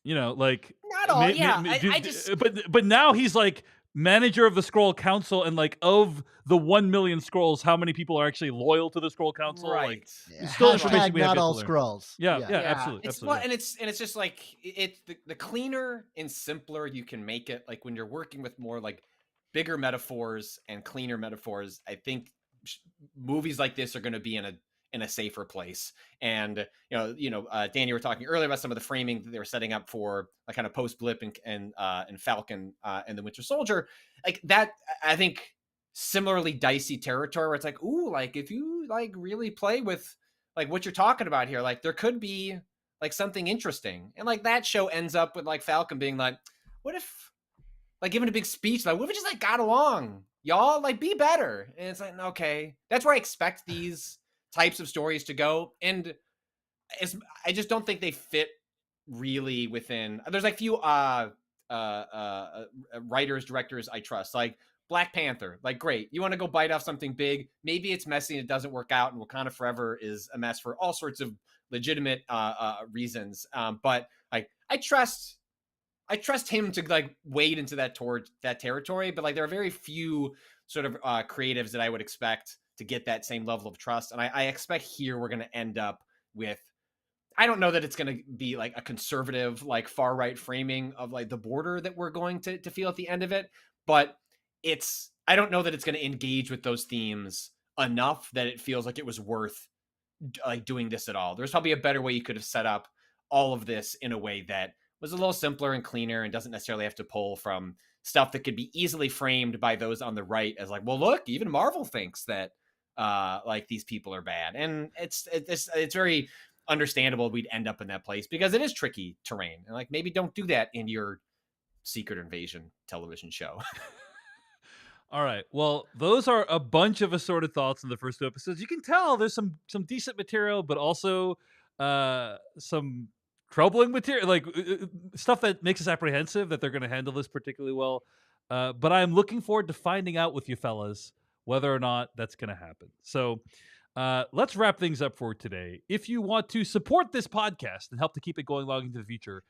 A: like,
B: not all. Yeah, I just
A: but now he's like manager of the Scroll Council, and like of the 1 million scrolls, how many people are actually loyal to the Scroll Council? Like,
B: right.
A: it's still information
C: hashtag
A: we have
C: not
A: yet to
C: all
A: learn.
C: scrolls.
A: Yeah, yeah,
B: Yeah,
A: absolutely,
B: it's
A: absolutely.
B: and it's just like the cleaner and simpler you can make it. Like when you're working with more like bigger metaphors and cleaner metaphors, I think movies like this are going to be in a safer place. And Dan, you were talking earlier about some of the framing that they were setting up for like kind of post Blip and Falcon and the Winter Soldier, like that. I think similarly dicey territory where it's like, ooh, like if you like really play with like what you're talking about here, like there could be like something interesting. And like that show ends up with like Falcon being like, what if like giving a big speech, like what if we just like got along? Y'all like be better. And it's like, okay. That's where I expect these types of stories to go. And I just don't think they fit really within. There's like few writers, directors I trust. Like Black Panther, like great. You want to go bite off something big. Maybe it's messy and it doesn't work out, and Wakanda Forever is a mess for all sorts of legitimate reasons. But like I trust him to like wade into that territory. But like there are very few sort of creatives that I would expect to get that same level of trust. And I expect here we're going to end up with, I don't know that it's going to be like a conservative, like far right framing of like the border that we're going to feel at the end of it. But I don't know that it's going to engage with those themes enough that it feels like it was worth like doing this at all. There's probably a better way you could have set up all of this in a way that was a little simpler and cleaner and doesn't necessarily have to pull from stuff that could be easily framed by those on the right as like, well, look, even Marvel thinks that like these people are bad. And it's very understandable we'd end up in that place because it is tricky terrain. And like maybe don't do that in your Secret Invasion television show.
A: All right. Well, those are a bunch of assorted thoughts in the first two episodes. You can tell there's some decent material, but also some troubling material, like stuff that makes us apprehensive that they're going to handle this particularly well. But I'm looking forward to finding out with you fellas whether or not that's going to happen. So let's wrap things up for today. If you want to support this podcast and help to keep it going long into the future,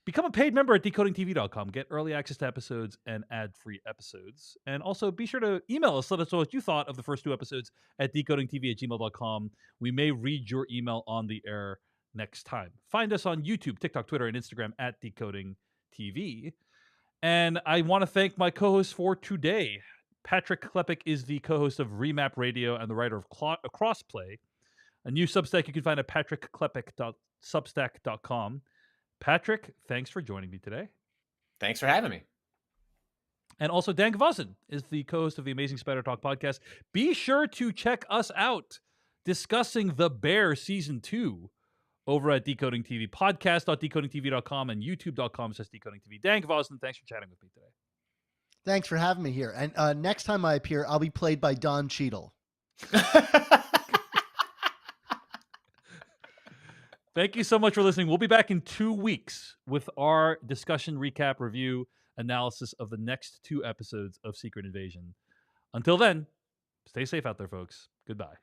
A: become a paid member at decodingtv.com. Get early access to episodes and ad-free episodes. And also be sure to email us. Let us know what you thought of the first 2 episodes at decodingtv@gmail.com. We may read your email on the air next time. Find us on YouTube, TikTok, Twitter, and Instagram at decodingtv. And I want to thank my co-hosts for today. Patrick Klepek is the co-host of Remap Radio and the writer of Crossplay, a new Substack you can find at patrickklepek.substack.com. Patrick, thanks for joining me today.
B: Thanks for having me.
A: And also Dan Gvozden is the co-host of the Amazing Spider Talk podcast. Be sure to check us out discussing The Bear Season 2 over at Decoding TV, podcast.decodingtv.com and youtube.com/decodingtv. Dan Gvozden, thanks for chatting with me today.
C: Thanks for having me here. And next time I appear, I'll be played by Don Cheadle.
A: Thank you so much for listening. We'll be back in 2 weeks with our discussion, recap, review, analysis of the next 2 episodes of Secret Invasion. Until then, stay safe out there, folks. Goodbye.